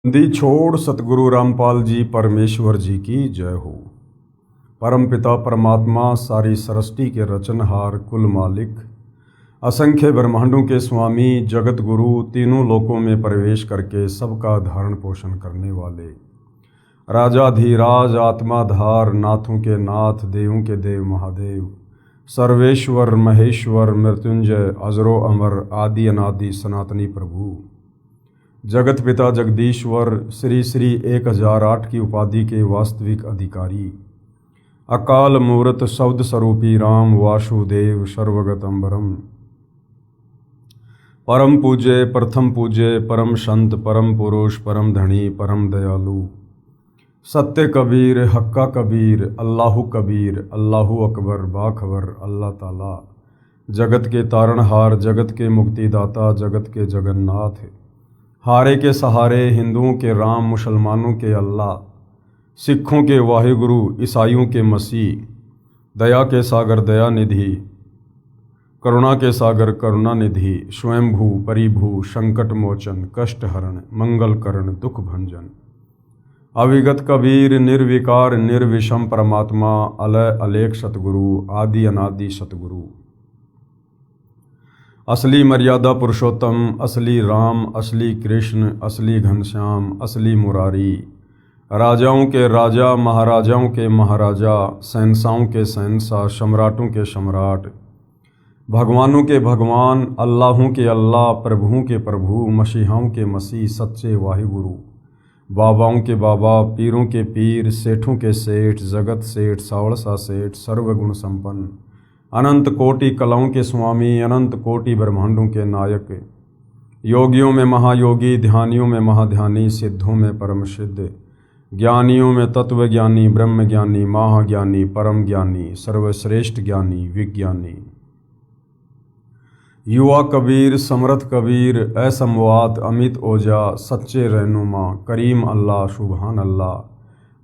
दी छोड़ सतगुरु रामपाल जी परमेश्वर जी की जय हो। परम पिता परमात्मा सारी सृष्टि के रचनहार कुल मालिक असंख्य ब्रह्मांडों के स्वामी जगत गुरु तीनों लोकों में प्रवेश करके सबका धारण पोषण करने वाले राजाधीराज आत्माधार नाथों के नाथ देवों के देव महादेव सर्वेश्वर महेश्वर मृत्युंजय अजरो अमर आदि अनादि सनातनी प्रभु जगत पिता जगदीश्वर श्री श्री 1008 की उपाधि के वास्तविक अधिकारी अकाल मूर्त शब्द स्वरूपी राम वासुदेव सर्वगत अम्बरम परम पूज्य प्रथम पूज्य परम संत परम पुरुष परम धनी परम दयालु सत्य कबीर हक्का कबीर अल्लाहु कबीर अल्लाहु अकबर बाखबर अल्लाह ताला जगत के तारणहार जगत के मुक्तिदाता जगत के जगन्नाथ हारे के सहारे हिंदुओं के राम मुसलमानों के अल्लाह सिखों के वाहिगुरु ईसाइयों के मसीह दया के सागर दया निधि करुणा के सागर करुणा निधि स्वयंभू परिभू संकट मोचन कष्ट हरण मंगल करण दुख भंजन अविगत कबीर निर्विकार निर्विषम परमात्मा अलय अलेख सतगुरु आदि अनादि सतगुरु असली मर्यादा पुरुषोत्तम असली राम असली कृष्ण असली घनश्याम असली मुरारी राजाओं के राजा महाराजाओं के महाराजा शहंशाहों के शहंशाह सम्राटों के सम्राट भगवानों के भगवान अल्लाहों के अल्लाह प्रभुओं के प्रभु मसीहाओं के मसीह सच्चे वाहिगुरु बाबाओं के बाबा पीरों के पीर सेठों के सेठ जगत सेठ सावड़सा सेठ सर्वगुण संपन्न अनंत कोटि कलाओं के स्वामी अनंत कोटि ब्रह्मांडों के नायक योगियों में महायोगी ध्यानियों में महाध्यानी सिद्धों में परम सिद्ध ज्ञानियों में तत्व ज्ञानी ब्रह्म ज्ञानी महाज्ञानी परम ज्ञानी सर्वश्रेष्ठ ज्ञानी विज्ञानी युवा कबीर समर्थ कबीर असंवाद अमित ओजा सच्चे रहनुमा करीम अल्लाह सुबहान अल्लाह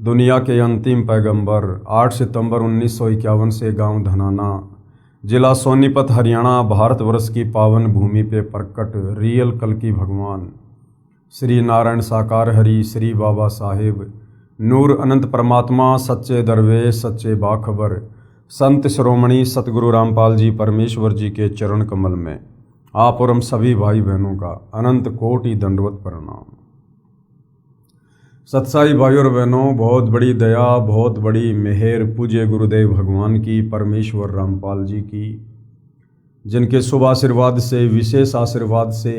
दुनिया के अंतिम पैगंबर 8 सितंबर 1951 से गांव धनाना जिला सोनीपत हरियाणा भारतवर्ष की पावन भूमि पे प्रकट रियल कल की भगवान श्री नारायण साकार हरि श्री बाबा साहेब नूर अनंत परमात्मा सच्चे दरवेश सच्चे बाखबर संत श्रोमणी सतगुरु रामपाल जी परमेश्वर जी के चरण कमल में आप और हम सभी भाई बहनों का अनंत कोटि दंडवत प्रणाम। सत्साई भाई और बहनों, बहुत बड़ी दया बहुत बड़ी मेहर पूज्य गुरुदेव भगवान की परमेश्वर रामपाल जी की, जिनके शुभ आशीर्वाद से विशेष आशीर्वाद से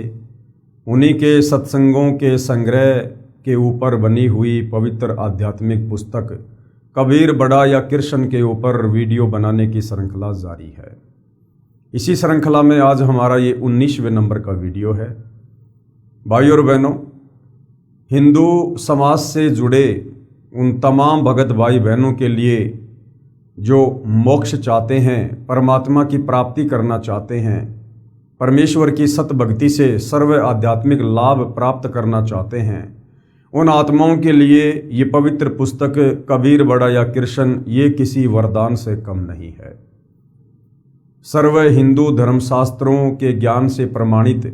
उन्हीं के सत्संगों के संग्रह के ऊपर बनी हुई पवित्र आध्यात्मिक पुस्तक कबीर बड़ा या कृष्ण के ऊपर वीडियो बनाने की श्रृंखला जारी है। इसी श्रृंखला में आज हमारा ये 19वें नंबर का वीडियो है। भाई और बहनों, हिंदू समाज से जुड़े उन तमाम भगत भाई बहनों के लिए जो मोक्ष चाहते हैं, परमात्मा की प्राप्ति करना चाहते हैं, परमेश्वर की सत भक्ति से सर्व आध्यात्मिक लाभ प्राप्त करना चाहते हैं, उन आत्माओं के लिए ये पवित्र पुस्तक कबीर बड़ा या कृष्ण ये किसी वरदान से कम नहीं है। सर्व हिंदू धर्मशास्त्रों के ज्ञान से प्रमाणित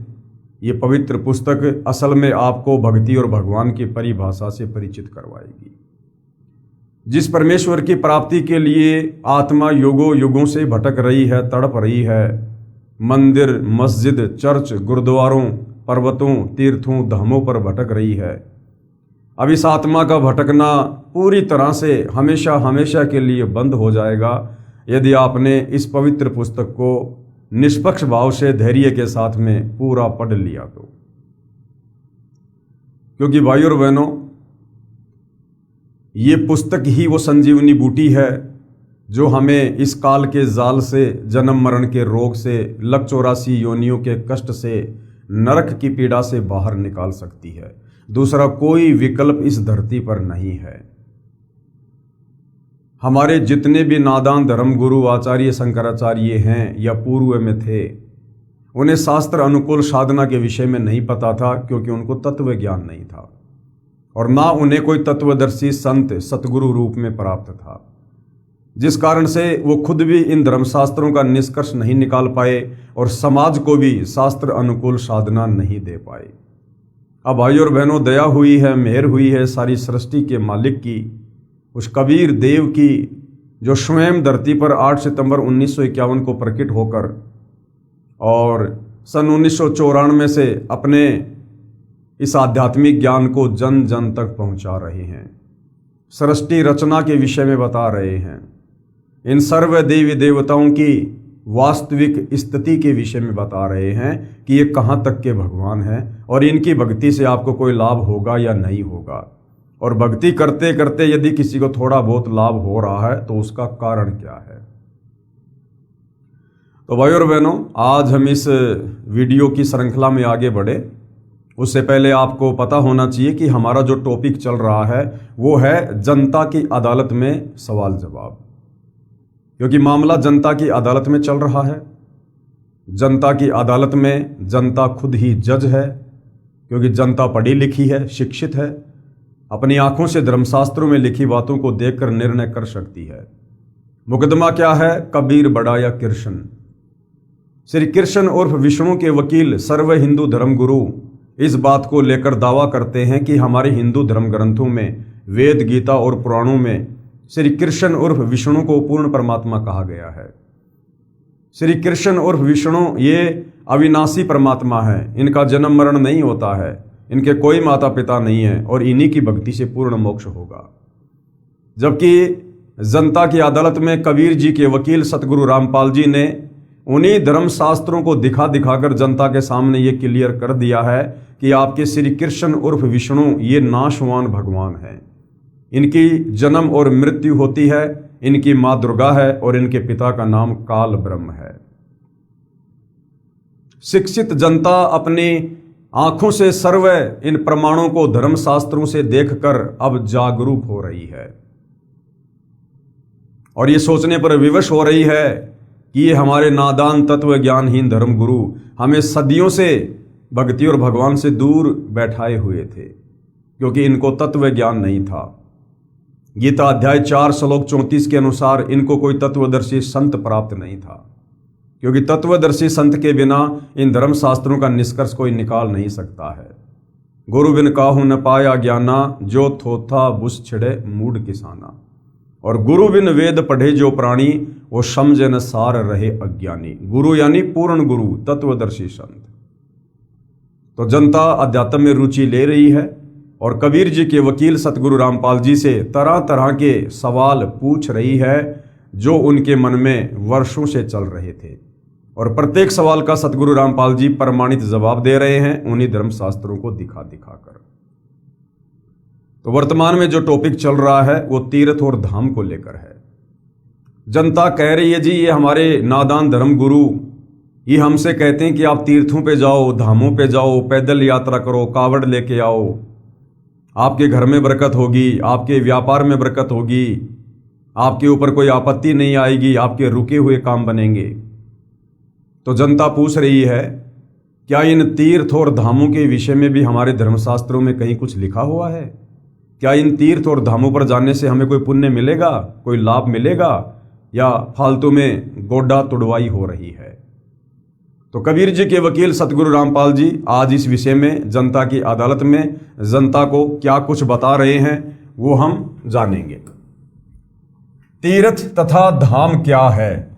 ये पवित्र पुस्तक असल में आपको भक्ति और भगवान की परिभाषा से परिचित करवाएगी। जिस परमेश्वर की प्राप्ति के लिए आत्मा युगों युगों से भटक रही है, तड़प रही है, मंदिर मस्जिद चर्च गुरुद्वारों पर्वतों तीर्थों धामों पर भटक रही है, अब इस आत्मा का भटकना पूरी तरह से हमेशा हमेशा के लिए बंद हो जाएगा यदि आपने इस पवित्र पुस्तक को निष्पक्ष भाव से धैर्य के साथ में पूरा पढ़ लिया तो। क्योंकि भाई और बहनों, ये पुस्तक ही वो संजीवनी बूटी है जो हमें इस काल के जाल से, जन्म मरण के रोग से, लक 84 योनियों के कष्ट से, नरक की पीड़ा से बाहर निकाल सकती है। दूसरा कोई विकल्प इस धरती पर नहीं है। हमारे जितने भी नादान धर्मगुरु आचार्य शंकराचार्य हैं या पूर्व में थे, उन्हें शास्त्र अनुकूल साधना के विषय में नहीं पता था, क्योंकि उनको तत्व ज्ञान नहीं था और ना उन्हें कोई तत्वदर्शी संत सतगुरु रूप में प्राप्त था, जिस कारण से वो खुद भी इन धर्मशास्त्रों का निष्कर्ष नहीं निकाल पाए और समाज को भी शास्त्र अनुकूल साधना नहीं दे पाए। अब भाई और बहनों, दया हुई है, मेहर हुई है सारी सृष्टि के मालिक की, उस कबीर देव की, जो स्वयं धरती पर 8 सितंबर 1951 को प्रकट होकर और सन 1994 से अपने इस आध्यात्मिक ज्ञान को जन जन तक पहुंचा रहे हैं, सृष्टि रचना के विषय में बता रहे हैं, इन सर्व देवी देवताओं की वास्तविक स्थिति के विषय में बता रहे हैं कि ये कहाँ तक के भगवान हैं और इनकी भक्ति से आपको कोई लाभ होगा या नहीं होगा, और भक्ति करते करते यदि किसी को थोड़ा बहुत लाभ हो रहा है तो उसका कारण क्या है। तो भाई और बहनों, आज हम इस वीडियो की श्रृंखला में आगे बढ़े उससे पहले आपको पता होना चाहिए कि हमारा जो टॉपिक चल रहा है वो है जनता की अदालत में सवाल जवाब, क्योंकि मामला जनता की अदालत में चल रहा है। जनता की अदालत में जनता खुद ही जज है, क्योंकि जनता पढ़ी लिखी है, शिक्षित है, अपनी आंखों से धर्मशास्त्रों में लिखी बातों को देखकर निर्णय कर सकती है। मुकदमा क्या है, कबीर बड़ा या कृष्ण। श्री कृष्ण उर्फ विष्णु के वकील सर्व हिंदू धर्मगुरु इस बात को लेकर दावा करते हैं कि हमारे हिंदू धर्म ग्रंथों में, वेद, गीता और पुराणों में श्री कृष्ण उर्फ विष्णु को पूर्ण परमात्मा कहा गया है। श्री कृष्ण उर्फ विष्णु ये अविनाशी परमात्मा है, इनका जन्म मरण नहीं होता है, इनके कोई माता पिता नहीं है और इन्हीं की भक्ति से पूर्ण मोक्ष होगा। जबकि जनता की अदालत में कबीर जी के वकील सतगुरु रामपाल जी ने उन्हीं धर्म शास्त्रों को दिखा दिखाकर जनता के सामने ये क्लियर कर दिया है कि आपके श्री कृष्ण उर्फ विष्णु ये नाशवान भगवान हैं। इनकी जन्म और मृत्यु होती है, इनकी मां दुर्गा है और इनके पिता का नाम काल ब्रह्म है। शिक्षित जनता अपनी आंखों से सर्व इन प्रमाणों को धर्म शास्त्रों से देखकर अब जागरूक हो रही है और ये सोचने पर विवश हो रही है कि ये हमारे नादान तत्व ज्ञानहीन धर्मगुरु हमें सदियों से भक्ति और भगवान से दूर बैठाए हुए थे, क्योंकि इनको तत्व ज्ञान नहीं था। गीता अध्याय 4 श्लोक 34 के अनुसार इनको कोई तत्वदर्शी संत प्राप्त नहीं था, क्योंकि तत्वदर्शी संत के बिना इन धर्म शास्त्रों का निष्कर्ष कोई निकाल नहीं सकता है। गुरु बिन काहू न पाया ज्ञाना, जो थोथा बुस छिड़े मूड किसाना। और गुरु बिन वेद पढ़े जो प्राणी, वो समझे न सार रहे अज्ञानी। गुरु यानी पूर्ण गुरु, तत्वदर्शी संत। तो जनता अध्यात्म में रुचि ले रही है और कबीर जी के वकील सतगुरु रामपाल जी से तरह तरह के सवाल पूछ रही है जो उनके मन में वर्षों से चल रहे थे, और प्रत्येक सवाल का सतगुरु रामपाल जी प्रमाणित जवाब दे रहे हैं उन्हीं धर्मशास्त्रों को दिखा दिखाकर। तो वर्तमान में जो टॉपिक चल रहा है वो तीर्थ और धाम को लेकर है। जनता कह रही है जी ये हमारे नादान धर्म गुरु ये हमसे कहते हैं कि आप तीर्थों पे जाओ, धामों पे जाओ, पैदल यात्रा करो, कावड़ लेके आओ, आपके घर में बरकत होगी, आपके व्यापार में बरकत होगी, आपके ऊपर कोई आपत्ति नहीं आएगी, आपके रुके हुए काम बनेंगे। तो जनता पूछ रही है क्या इन तीर्थ और धामों के विषय में भी हमारे धर्मशास्त्रों में कहीं कुछ लिखा हुआ है? क्या इन तीर्थ और धामों पर जाने से हमें कोई पुण्य मिलेगा, कोई लाभ मिलेगा, या फालतू में गोड्डा तुड़वाई हो रही है? तो कबीर जी के वकील सतगुरु रामपाल जी आज इस विषय में जनता की अदालत में जनता को क्या कुछ बता रहे हैं वो हम जानेंगे। तीर्थ तथा धाम क्या है?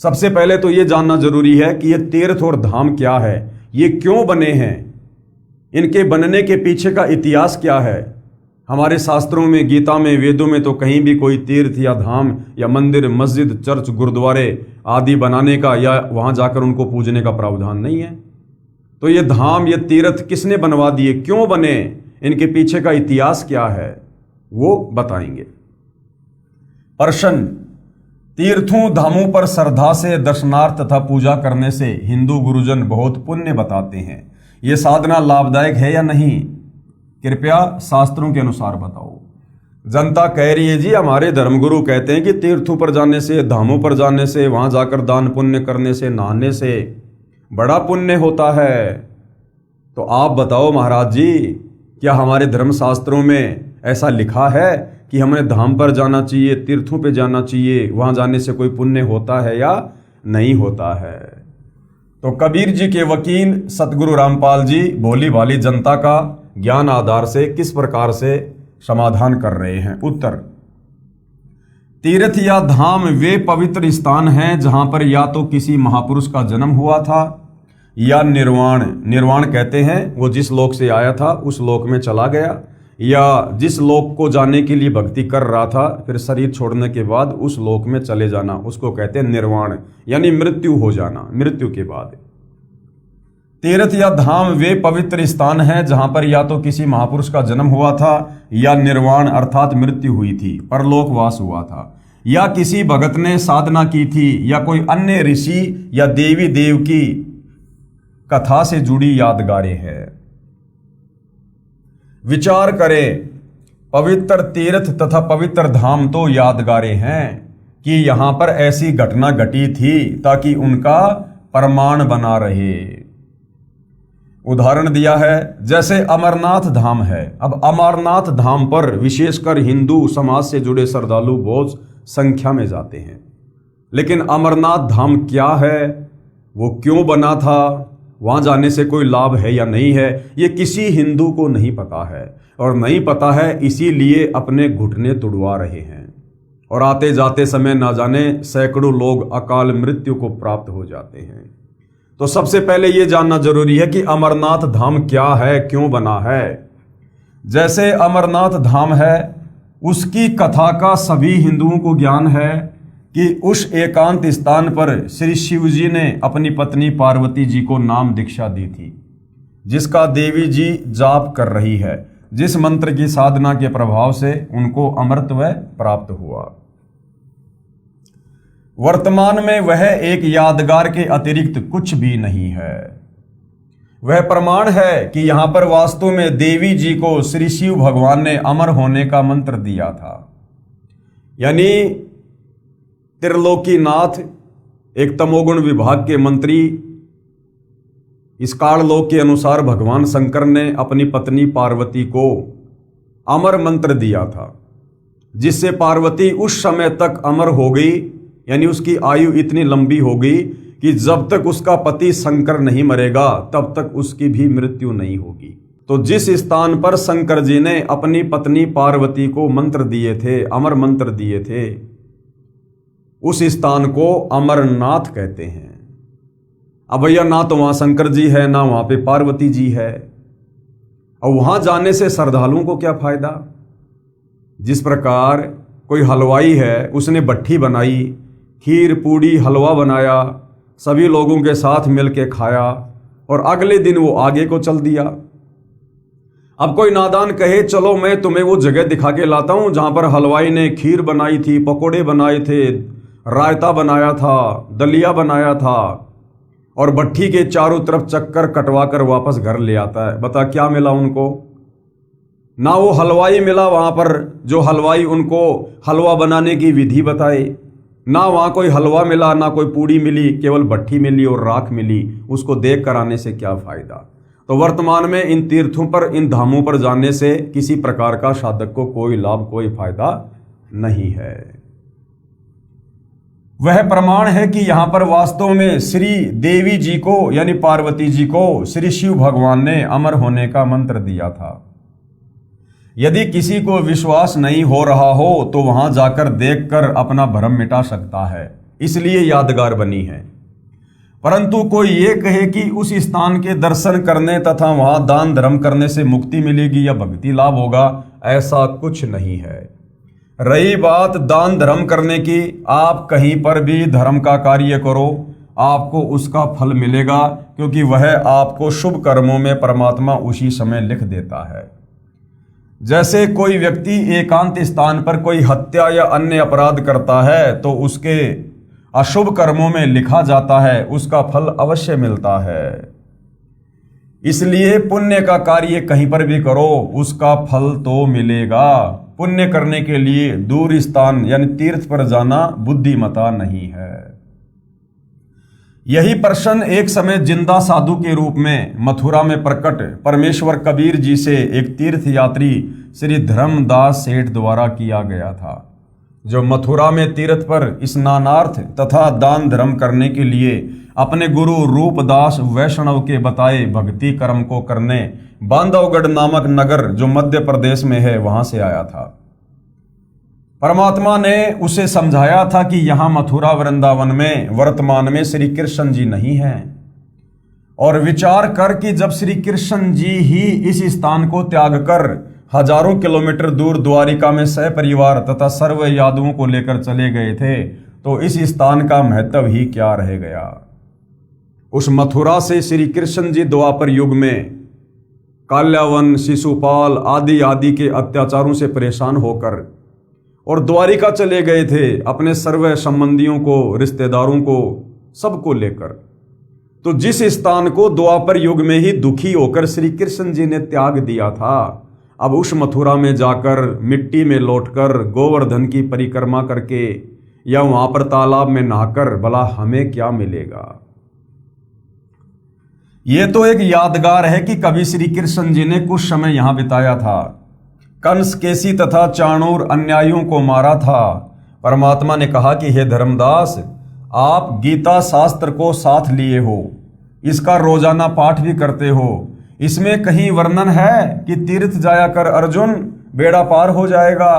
सबसे पहले तो ये जानना जरूरी है कि ये तीर्थ और धाम क्या है, ये क्यों बने हैं, इनके बनने के पीछे का इतिहास क्या है। हमारे शास्त्रों में, गीता में, वेदों में तो कहीं भी कोई तीर्थ या धाम या मंदिर, मस्जिद, चर्च, गुरुद्वारे आदि बनाने का या वहां जाकर उनको पूजने का प्रावधान नहीं है। तो ये धाम, ये तीर्थ किसने बनवा दिए, क्यों बने, इनके पीछे का इतिहास क्या है, वो बताएंगे। प्रश्न: तीर्थों धामों पर श्रद्धा से दर्शनार्थ तथा पूजा करने से हिंदू गुरुजन बहुत पुण्य बताते हैं। ये साधना लाभदायक है या नहीं? कृपया शास्त्रों के अनुसार बताओ। जनता कह रही है जी हमारे धर्मगुरु कहते हैं कि तीर्थों पर जाने से, धामों पर जाने से, वहां जाकर दान पुण्य करने से, नहाने से बड़ा पुण्य होता है। तो आप बताओ महाराज जी, क्या हमारे धर्मशास्त्रों में ऐसा लिखा है कि हमें धाम पर जाना चाहिए, तीर्थों पे जाना चाहिए, वहां जाने से कोई पुण्य होता है या नहीं होता है? तो कबीर जी के वकील सतगुरु रामपाल जी भोली भाली जनता का ज्ञान आधार से किस प्रकार से समाधान कर रहे हैं। उत्तर, तीर्थ या धाम वे पवित्र स्थान हैं जहां पर या तो किसी महापुरुष का जन्म हुआ था या निर्वाण कहते हैं, वो जिस लोक से आया था उस लोक में चला गया, या जिस लोक को जाने के लिए भक्ति कर रहा था फिर शरीर छोड़ने के बाद उस लोक में चले जाना, उसको कहते हैं निर्वाण, यानी मृत्यु हो जाना, मृत्यु के बाद। तीर्थ या धाम वे पवित्र स्थान हैं जहां पर या तो किसी महापुरुष का जन्म हुआ था या निर्वाण अर्थात मृत्यु हुई थी, परलोकवास हुआ था, या किसी भगत ने साधना की थी, या कोई अन्य ऋषि या देवी देव की कथा से जुड़ी यादगारें हैं। विचार करें, पवित्र तीर्थ तथा पवित्र धाम तो यादगारें हैं कि यहां पर ऐसी घटना घटी थी ताकि उनका प्रमाण बना रहे। उदाहरण दिया है, जैसे अमरनाथ धाम है। अब अमरनाथ धाम पर विशेषकर हिंदू समाज से जुड़े श्रद्धालु बहुत संख्या में जाते हैं, लेकिन अमरनाथ धाम क्या है, वो क्यों बना था, वहां जाने से कोई लाभ है या नहीं है, ये किसी हिंदू को नहीं पता है, और नहीं पता है इसीलिए अपने घुटने तुड़वा रहे हैं, और आते जाते समय ना जाने सैकड़ों लोग अकाल मृत्यु को प्राप्त हो जाते हैं। तो सबसे पहले ये जानना जरूरी है कि अमरनाथ धाम क्या है, क्यों बना है। जैसे अमरनाथ धाम है, उसकी कथा का सभी हिंदुओं को ज्ञान है कि उस एकांत स्थान पर श्री शिव जी ने अपनी पत्नी पार्वती जी को नाम दीक्षा दी थी, जिसका देवी जी जाप कर रही है, जिस मंत्र की साधना के प्रभाव से उनको अमरत्व प्राप्त हुआ। वर्तमान में वह एक यादगार के अतिरिक्त कुछ भी नहीं है। वह प्रमाण है कि यहां पर वास्तव में देवी जी को श्री शिव भगवान ने अमर होने का मंत्र दिया था, यानी त्रिलोकीनाथ एक तमोगुण विभाग के मंत्री, इस काललोक के अनुसार भगवान शंकर ने अपनी पत्नी पार्वती को अमर मंत्र दिया था, जिससे पार्वती उस समय तक अमर हो गई, यानी उसकी आयु इतनी लंबी हो गई कि जब तक उसका पति शंकर नहीं मरेगा तब तक उसकी भी मृत्यु नहीं होगी। तो जिस स्थान पर शंकर जी ने अपनी पत्नी पार्वती को मंत्र दिए थे, अमर मंत्र दिए थे, उस स्थान को अमरनाथ कहते हैं। अब भैया ना तो वहां शंकर जी है, ना वहां पे पार्वती जी है, और वहां जाने से श्रद्धालुओं को क्या फायदा। जिस प्रकार कोई हलवाई है, उसने भट्ठी बनाई, खीर पूड़ी हलवा बनाया, सभी लोगों के साथ मिलके खाया, और अगले दिन वो आगे को चल दिया। अब कोई नादान कहे चलो मैं तुम्हें वो जगह दिखा के लाता हूं जहां पर हलवाई ने खीर बनाई थी, पकोड़े बनाए थे, रायता बनाया था, दलिया बनाया था, और भट्ठी के चारों तरफ चक्कर कटवा कर वापस घर ले आता है। बता क्या मिला उनको? ना वो हलवाई मिला वहां पर जो हलवाई उनको हलवा बनाने की विधि बताए, ना वहां कोई हलवा मिला, ना कोई पूड़ी मिली, केवल भट्ठी मिली और राख मिली। उसको देख कर आने से क्या फायदा। तो वर्तमान में इन तीर्थों पर, इन धामों पर जाने से किसी प्रकार का साधक को कोई लाभ, कोई फायदा नहीं है। वह प्रमाण है कि यहां पर वास्तव में श्री देवी जी को यानी पार्वती जी को श्री शिव भगवान ने अमर होने का मंत्र दिया था। यदि किसी को विश्वास नहीं हो रहा हो तो वहां जाकर देखकर अपना भ्रम मिटा सकता है, इसलिए यादगार बनी है। परंतु कोई ये कहे कि उस स्थान के दर्शन करने तथा वहां दान धर्म करने से मुक्ति मिलेगी या भक्ति लाभ होगा, ऐसा कुछ नहीं है। रही बात दान धर्म करने की, आप कहीं पर भी धर्म का कार्य करो, आपको उसका फल मिलेगा, क्योंकि वह आपको शुभ कर्मों में परमात्मा उसी समय लिख देता है। जैसे कोई व्यक्ति एकांत स्थान पर कोई हत्या या अन्य अपराध करता है तो उसके अशुभ कर्मों में लिखा जाता है, उसका फल अवश्य मिलता है। इसलिए पुण्य का कार्य कहीं पर भी करो, उसका फल तो मिलेगा। पुण्य करने के लिए दूर स्थान यानी तीर्थ पर जाना बुद्धिमता नहीं है। यही प्रश्न एक समय जिंदा साधु के रूप में मथुरा में प्रकट परमेश्वर कबीर जी से एक तीर्थ यात्री श्री धर्मदास सेठ द्वारा किया गया था। जो मथुरा में तीर्थ पर स्नानार्थ तथा दान धर्म करने के लिए अपने गुरु रूपदास वैष्णव के बताए भक्ति कर्म को करने बांधवगढ़ नामक नगर जो मध्य प्रदेश में है वहां से आया था। परमात्मा ने उसे समझाया था कि यहां मथुरा वृंदावन में वर्तमान में श्री कृष्ण जी नहीं हैं, और विचार कर कि जब श्री कृष्ण जी ही इस स्थान को त्याग कर हजारों किलोमीटर दूर द्वारिका में सपरिवार तथा सर्व यादवों को लेकर चले गए थे, तो इस स्थान का महत्व ही क्या रह गया। उस मथुरा से श्री कृष्ण जी द्वापर युग में काल्यावन, शिशुपाल आदि आदि के अत्याचारों से परेशान होकर और द्वारिका चले गए थे अपने सर्व संबंधियों को, रिश्तेदारों को, सबको लेकर। तो जिस स्थान को द्वापर युग में ही दुखी होकर श्री कृष्ण जी ने त्याग दिया था, अब उस मथुरा में जाकर मिट्टी में लौटकर गोवर्धन की परिक्रमा करके या वहां पर तालाब में नहाकर भला हमें क्या मिलेगा। यह तो एक यादगार है कि कभी श्री कृष्ण जी ने कुछ समय यहां बिताया था, कंस, केसी तथा चाणूर अन्यायियों को मारा था। परमात्मा ने कहा कि हे धर्मदास, आप गीता शास्त्र को साथ लिए हो, इसका रोजाना पाठ भी करते हो, इसमें कहीं वर्णन है कि तीर्थ जाया कर अर्जुन बेड़ा पार हो जाएगा?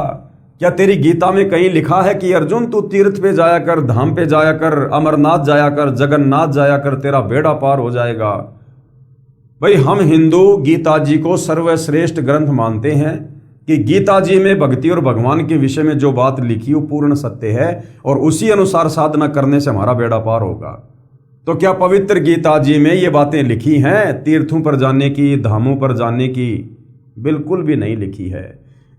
क्या तेरी गीता में कहीं लिखा है कि अर्जुन तू तीर्थ पे जाया कर, धाम पे जाया कर, अमरनाथ जाया कर, जगन्नाथ जाया कर, तेरा बेड़ा पार हो जाएगा? भाई, हम हिंदू गीता जी को सर्वश्रेष्ठ ग्रंथ मानते हैं कि गीता जी में भक्ति और भगवान के विषय में जो बात लिखी वो पूर्ण सत्य है और उसी अनुसार साधना करने से हमारा बेड़ा पार होगा। तो क्या पवित्र गीता जी में ये बातें लिखी हैं तीर्थों पर जाने की, धामों पर जाने की? बिल्कुल भी नहीं लिखी है।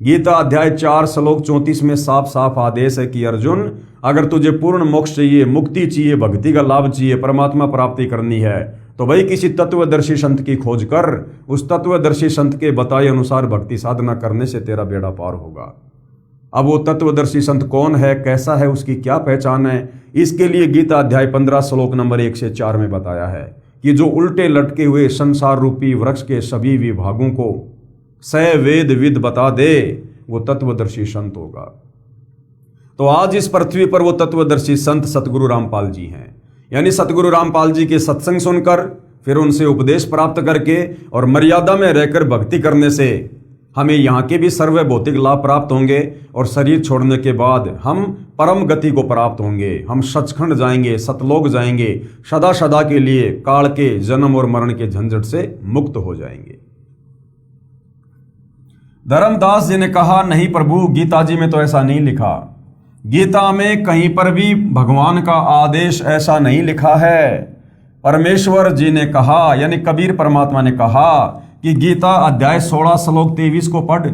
गीता अध्याय 4 श्लोक 34 में साफ साफ आदेश है कि अर्जुन, अगर तुझे पूर्ण मोक्ष चाहिए, मुक्ति चाहिए, भक्ति का लाभ चाहिए, परमात्मा प्राप्ति करनी है, तो भाई किसी तत्वदर्शी संत की खोज कर, उस तत्वदर्शी संत के बताए अनुसार भक्ति साधना करने से तेरा बेड़ा पार होगा। अब वो तत्वदर्शी संत कौन है, कैसा है, उसकी क्या पहचान है, इसके लिए गीता अध्याय 15 श्लोक नंबर 1 से 4 में बताया है कि जो उल्टे लटके हुए संसार रूपी वृक्ष के सभी विभागों को वेद विद बता दे, वो तत्वदर्शी संत होगा। तो आज इस पृथ्वी पर वो तत्वदर्शी संत सतगुरु रामपाल जी हैं। यानी सतगुरु रामपाल जी के सत्संग सुनकर, फिर उनसे उपदेश प्राप्त करके और मर्यादा में रहकर भक्ति करने से हमें यहाँ के भी सर्व भौतिक लाभ प्राप्त होंगे और शरीर छोड़ने के बाद हम परम गति को प्राप्त होंगे। हम सचखंड जाएंगे, सतलोक जाएंगे, सदा सदा के लिए काल के जन्म और मरण के झंझट से मुक्त हो जाएंगे। धर्मदास जी ने कहा, नहीं प्रभु, गीता जी में तो ऐसा नहीं लिखा। गीता में कहीं पर भी भगवान का आदेश ऐसा नहीं लिखा है। परमेश्वर जी ने कहा, यानी कबीर परमात्मा ने कहा कि गीता अध्याय 16 श्लोक 23 को पढ़,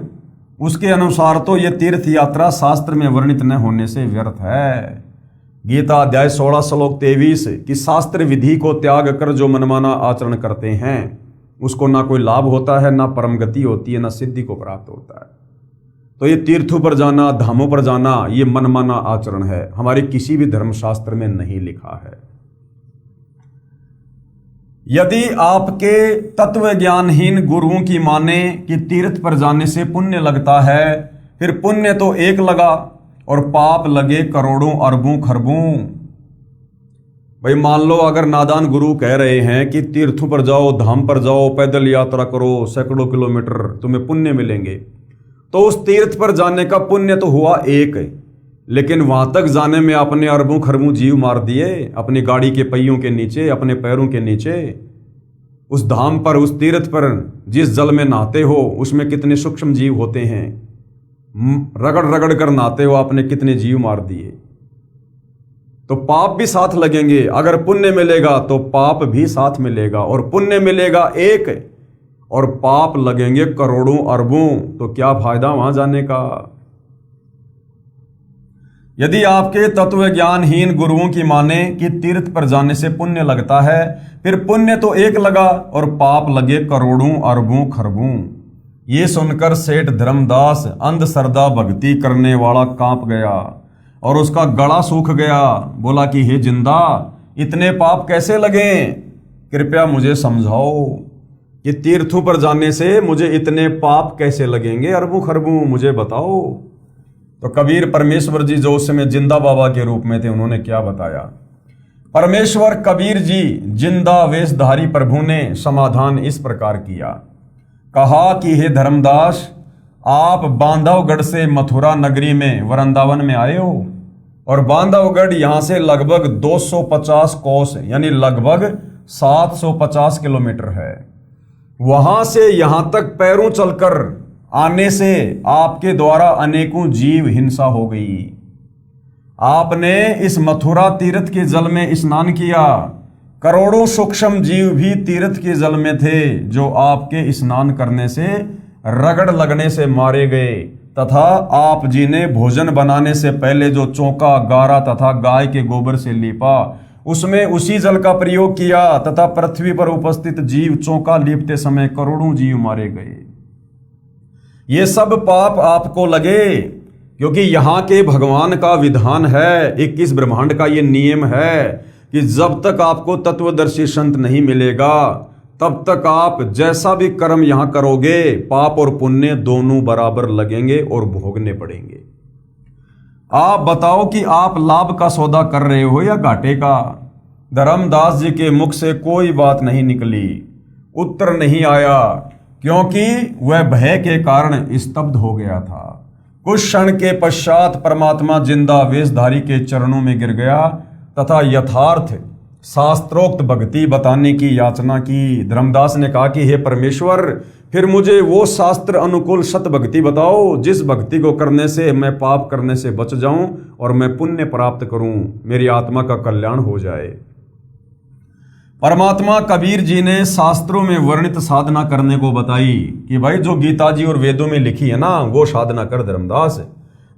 उसके अनुसार तो यह तीर्थ यात्रा शास्त्र में वर्णित न होने से व्यर्थ है। गीता अध्याय 16 श्लोक 23 कि शास्त्र विधि को त्याग कर जो मनमाना आचरण करते हैं उसको ना कोई लाभ होता है, ना परम गति होती है, ना सिद्धि को प्राप्त होता है। तो ये तीर्थों पर जाना, धामों पर जाना, ये मनमाना आचरण है, हमारे किसी भी धर्मशास्त्र में नहीं लिखा है। यदि आपके तत्व ज्ञानहीन गुरुओं की माने कि तीर्थ पर जाने से पुण्य लगता है, फिर पुण्य तो एक लगा और पाप लगे करोड़ों अरबों खरबों। भाई मान लो अगर नादान गुरु कह रहे हैं कि तीर्थों पर जाओ, धाम पर जाओ, पैदल यात्रा करो, सैकड़ों किलोमीटर तुम्हें पुण्य मिलेंगे, तो उस तीर्थ पर जाने का पुण्य तो हुआ एक, लेकिन वहां तक जाने में आपने अरबों खरबों जीव मार दिए अपनी गाड़ी के पहियों के नीचे, अपने पैरों के नीचे। उस धाम पर, उस तीर्थ पर जिस जल में नहाते हो उसमें कितने सूक्ष्म जीव होते हैं, रगड़ रगड़ कर नहाते हो, आपने कितने जीव मार दिए। तो पाप भी साथ लगेंगे। अगर पुण्य मिलेगा तो पाप भी साथ मिलेगा, और पुण्य मिलेगा एक और पाप लगेंगे करोड़ों अरबों, तो क्या फायदा वहां जाने का। यदि आपके तत्व ज्ञानहीन गुरुओं की माने कि तीर्थ पर जाने से पुण्य लगता है, फिर पुण्य तो एक लगा और पाप लगे करोड़ों अरबों खरबों। ये सुनकर सेठ धर्मदास अंधश्रद्धा भक्ति करने वाला कांप गया और उसका गला सूख गया। बोला कि हे जिंदा, इतने पाप कैसे लगे, कृपया मुझे समझाओ कि तीर्थों पर जाने से मुझे इतने पाप कैसे लगेंगे, अरबों खरबों, मुझे बताओ। तो कबीर परमेश्वर जी जो उस समय जिंदा बाबा के रूप में थे, उन्होंने क्या बताया। परमेश्वर कबीर जी जिंदा वेशधारी प्रभु ने समाधान इस प्रकार किया। कहा कि हे धर्मदास, आप बांधवगढ़ से मथुरा नगरी में वृंदावन में आए हो, और बांधवगढ़ यहाँ से लगभग 250 कोस यानी लगभग 750 किलोमीटर है। वहां से यहां तक पैरों चलकर आने से आपके द्वारा अनेकों जीव हिंसा हो गई। आपने इस मथुरा तीर्थ के जल में स्नान किया, करोड़ों सूक्ष्म जीव भी तीर्थ के जल में थे जो आपके स्नान करने से रगड़ लगने से मारे गए, तथा आप जी ने भोजन बनाने से पहले जो चौका, गारा तथा गाय के गोबर से लीपा, उसमें उसी जल का प्रयोग किया, तथा पृथ्वी पर उपस्थित जीव चौका लीपते समय करोड़ों जीव मारे गए। ये सब पाप आपको लगे, क्योंकि यहाँ के भगवान का विधान है, 21 ब्रह्मांड का ये नियम है कि जब तक आपको तत्वदर्शी संत नहीं मिलेगा तब तक आप जैसा भी कर्म यहाँ करोगे, पाप और पुण्य दोनों बराबर लगेंगे और भोगने पड़ेंगे। आप बताओ कि आप लाभ का सौदा कर रहे हो या घाटे का। धर्मदास जी के मुख से कोई बात नहीं निकली, उत्तर नहीं आया, क्योंकि वह भय के कारण स्तब्ध हो गया था। कुछ क्षण के पश्चात परमात्मा जिंदा वेशधारी के चरणों में गिर गया तथा यथार्थ शास्त्रोक्त भक्ति बताने की याचना की। धर्मदास ने कहा कि हे परमेश्वर, फिर मुझे वो शास्त्र अनुकूल सत भक्ति बताओ जिस भक्ति को करने से मैं पाप करने से बच जाऊं और मैं पुण्य प्राप्त करूं, मेरी आत्मा का कल्याण हो जाए। परमात्मा कबीर जी ने शास्त्रों में वर्णित साधना करने को बताई कि भाई जो गीता जी और वेदों में लिखी है ना, वो साधना कर धर्मदास,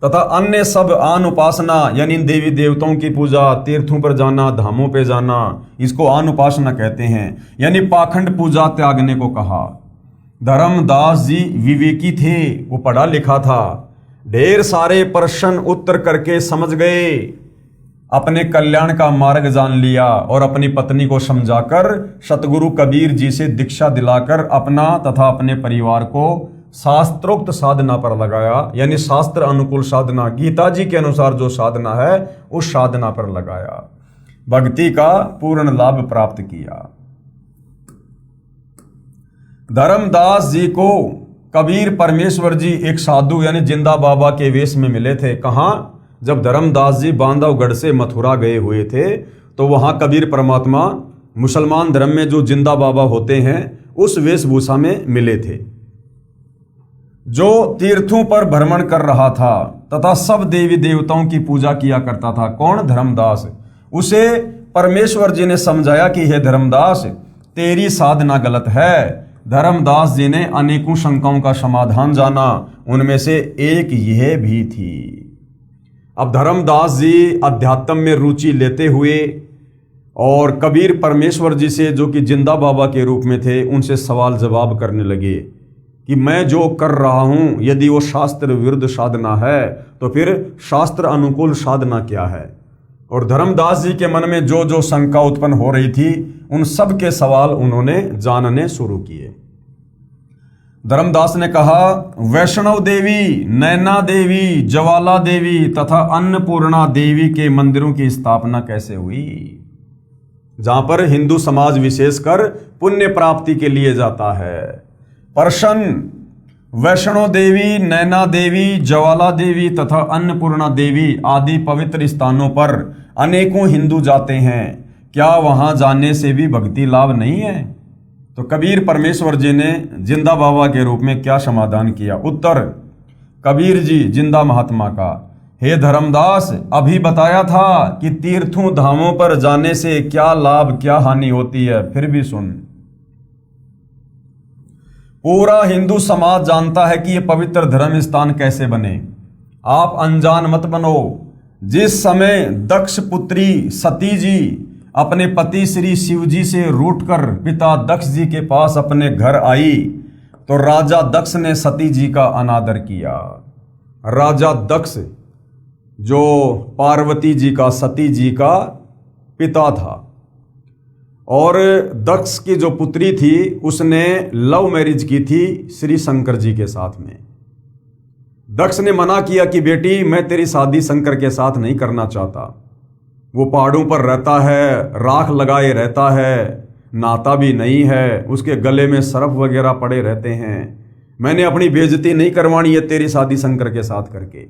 तथा अन्य सब आन उपासना यानी देवी देवताओं की पूजा, तीर्थों पर जाना, धामों पे जाना, इसको आन उपासना कहते हैं, यानी पाखंड पूजा त्यागने को कहा। धर्मदास जी विवेकी थे, वो पढ़ा लिखा था, ढेर सारे प्रश्न उत्तर करके समझ गए, अपने कल्याण का मार्ग जान लिया और अपनी पत्नी को समझाकर सतगुरु कबीर जी से दीक्षा दिलाकर अपना तथा अपने परिवार को शास्त्रोक्त साधना पर लगाया, यानी शास्त्र अनुकूल साधना, गीता जी के अनुसार जो साधना है उस साधना पर लगाया, भक्ति का पूर्ण लाभ प्राप्त किया। धर्मदास जी को कबीर परमेश्वर जी एक साधु यानी जिंदा बाबा के वेश में मिले थे। कहाँ? जब धर्मदास जी बांधवगढ़ से मथुरा गए हुए थे तो वहां कबीर परमात्मा मुसलमान धर्म में जो जिंदा बाबा होते हैं उस वेशभूषा में मिले थे, जो तीर्थों पर भ्रमण कर रहा था तथा सब देवी देवताओं की पूजा किया करता था। कौन? धर्मदास। उसे परमेश्वर जी ने समझाया कि हे धर्मदास, तेरी साधना गलत है। धर्मदास जी ने अनेकों शंकाओं का समाधान जाना, उनमें से एक यह भी थी। अब धर्मदास जी अध्यात्म में रुचि लेते हुए और कबीर परमेश्वर जी से, जो कि जिंदा बाबा के रूप में थे, उनसे सवाल जवाब करने लगे कि मैं जो कर रहा हूं, यदि वो शास्त्र विरुद्ध साधना है तो फिर शास्त्र अनुकूल साधना क्या है। और धर्मदास जी के मन में जो जो शंका उत्पन्न हो रही थी, उन सब के सवाल उन्होंने जानने शुरू किए। धर्मदास ने कहा, वैष्णव देवी, नैना देवी, ज्वाला देवी तथा अन्नपूर्णा देवी के मंदिरों की स्थापना कैसे हुई, जहां पर हिंदू समाज विशेषकर पुण्य प्राप्ति के लिए जाता है। प्रश्न, वैष्णो देवी, नैना देवी, ज्वाला देवी तथा अन्नपूर्णा देवी आदि पवित्र स्थानों पर अनेकों हिंदू जाते हैं, क्या वहां जाने से भी भक्ति लाभ नहीं है? तो कबीर परमेश्वर जी ने जिंदा बाबा के रूप में क्या समाधान किया? उत्तर, कबीर जी जिंदा महात्मा का, हे धर्मदास, अभी बताया था कि तीर्थों धामों पर जाने से क्या लाभ क्या हानि होती है, फिर भी सुन। पूरा हिंदू समाज जानता है कि यह पवित्र धर्म स्थान कैसे बने। आप अनजान मत बनो। जिस समय दक्ष पुत्री सती जी अपने पति श्री शिव जी से रूठकर पिता दक्ष जी के पास अपने घर आई तो राजा दक्ष ने सती जी का अनादर किया। राजा दक्ष जो पार्वती जी का, सती जी का पिता था, और दक्ष की जो पुत्री थी उसने लव मैरिज की थी श्री शंकर जी के साथ में। दक्ष ने मना किया कि बेटी मैं तेरी शादी शंकर के साथ नहीं करना चाहता। वो पहाड़ों पर रहता है, राख लगाए रहता है, नाता भी नहीं है, उसके गले में सरफ वगैरह पड़े रहते हैं। मैंने अपनी बेइज्जती नहीं करवानी है तेरी शादी शंकर के साथ करके।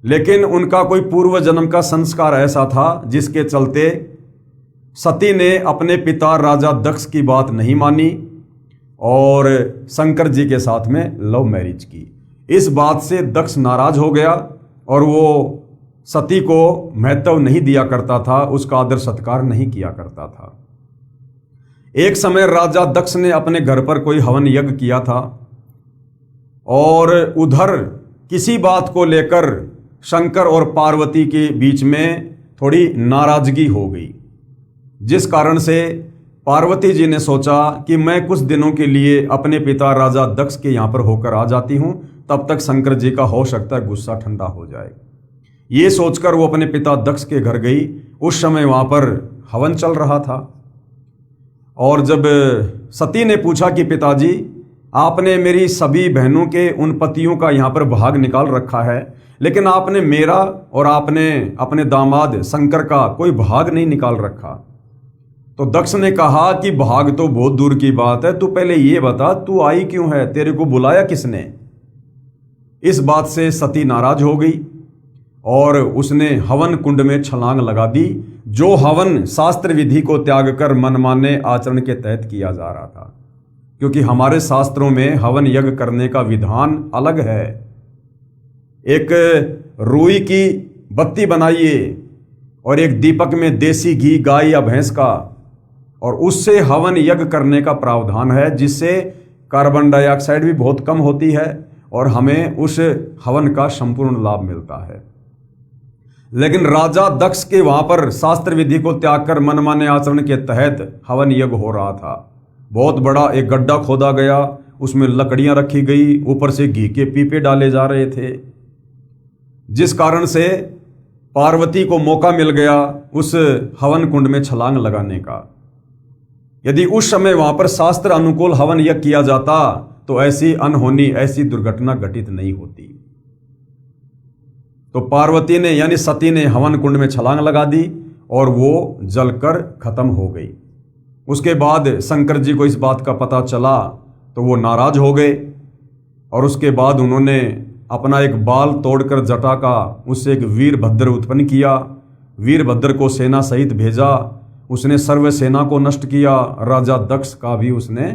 लेकिन उनका कोई पूर्व जन्म का संस्कार ऐसा था जिसके चलते सती ने अपने पिता राजा दक्ष की बात नहीं मानी और शंकर जी के साथ में लव मैरिज की। इस बात से दक्ष नाराज हो गया और वो सती को महत्व नहीं दिया करता था, उसका आदर सत्कार नहीं किया करता था। एक समय राजा दक्ष ने अपने घर पर कोई हवन यज्ञ किया था और उधर किसी बात को लेकर शंकर और पार्वती के बीच में थोड़ी नाराजगी हो गई, जिस कारण से पार्वती जी ने सोचा कि मैं कुछ दिनों के लिए अपने पिता राजा दक्ष के यहाँ पर होकर आ जाती हूँ, तब तक शंकर जी का हो सकता है गुस्सा ठंडा हो जाए। ये सोचकर वो अपने पिता दक्ष के घर गई। उस समय वहाँ पर हवन चल रहा था और जब सती ने पूछा कि पिताजी आपने मेरी सभी बहनों के उन पतियों का यहाँ पर भाग निकाल रखा है, लेकिन आपने मेरा और आपने अपने दामाद शंकर का कोई भाग नहीं निकाल रखा। तो दक्ष ने कहा कि भाग तो बहुत दूर की बात है, तू पहले ये बता तू आई क्यों है, तेरे को बुलाया किसने। इस बात से सती नाराज हो गई और उसने हवन कुंड में छलांग लगा दी, जो हवन शास्त्र विधि को त्याग कर मनमाने आचरण के तहत किया जा रहा था। क्योंकि हमारे शास्त्रों में हवन यज्ञ करने का विधान अलग है। एक रुई की बत्ती बनाइए और एक दीपक में देसी घी गाय या भैंस का, और उससे हवन यज्ञ करने का प्रावधान है, जिससे कार्बन डाइऑक्साइड भी बहुत कम होती है और हमें उस हवन का संपूर्ण लाभ मिलता है। लेकिन राजा दक्ष के वहां पर शास्त्र विधि को त्याग कर मनमाने आचरण के तहत हवन यज्ञ हो रहा था। बहुत बड़ा एक गड्ढा खोदा गया, उसमें लकड़ियां रखी गई, ऊपर से घी के पीपे डाले जा रहे थे, जिस कारण से पार्वती को मौका मिल गया उस हवन कुंड में छलांग लगाने का। यदि उस समय वहां पर शास्त्र अनुकूल हवन यज्ञ किया जाता तो ऐसी अनहोनी, ऐसी दुर्घटना घटित नहीं होती। तो पार्वती ने यानी सती ने हवन कुंड में छलांग लगा दी और वो जलकर खत्म हो गई। उसके बाद शंकर जी को इस बात का पता चला तो वो नाराज हो गए और उसके बाद उन्होंने अपना एक बाल तोड़कर जटा का उससे एक वीरभद्र उत्पन्न किया। वीरभद्र को सेना सहित भेजा, उसने सर्व सेना को नष्ट किया। राजा दक्ष का भी उसने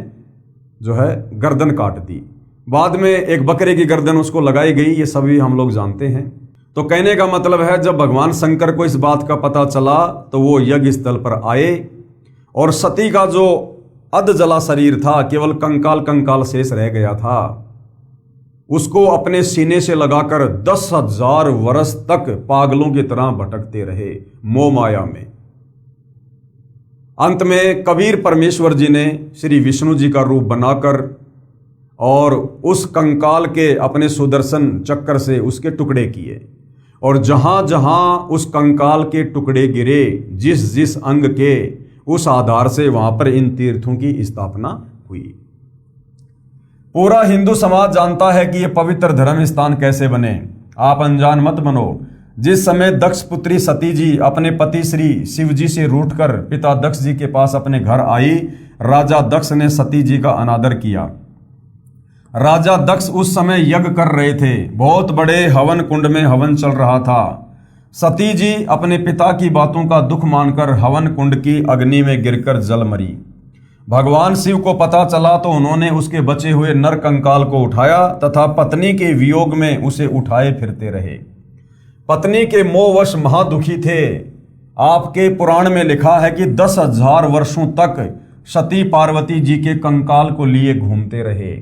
जो है गर्दन काट दी। बाद में एक बकरे की गर्दन उसको लगाई गई, ये सभी हम लोग जानते हैं। तो कहने का मतलब है जब भगवान शंकर को इस बात का पता चला तो वो यज्ञ स्थल पर आए और सती का जो अध जला शरीर था, केवल कंकाल कंकाल शेष रह गया था, उसको अपने सीने से लगाकर 10,000 वर्ष तक पागलों की तरह भटकते रहे मोह माया में। अंत में कबीर परमेश्वर जी ने श्री विष्णु जी का रूप बनाकर और उस कंकाल के अपने सुदर्शन चक्र से उसके टुकड़े किए और जहां जहां उस कंकाल के टुकड़े गिरे, जिस जिस अंग के, उस आधार से वहां पर इन तीर्थों की स्थापना हुई। पूरा हिंदू समाज जानता है कि यह पवित्र धर्म स्थान कैसे बने। आप अनजान मत बनो। जिस समय दक्ष पुत्री सती जी अपने पति श्री शिव जी से रूठकर पिता दक्ष जी के पास अपने घर आई, राजा दक्ष ने सती जी का अनादर किया। राजा दक्ष उस समय यज्ञ कर रहे थे, बहुत बड़े हवन कुंड में हवन चल रहा था। सती जी अपने पिता की बातों का दुख मानकर हवन कुंड की अग्नि में गिरकर जल मरी। भगवान शिव को पता चला तो उन्होंने उसके बचे हुए नर कंकाल को उठाया तथा पत्नी के वियोग में उसे उठाए फिरते रहे। पत्नी के मोहवश महादुखी थे। आपके पुराण में लिखा है कि 10,000 वर्षों तक सती पार्वती जी के कंकाल को लिए घूमते रहे।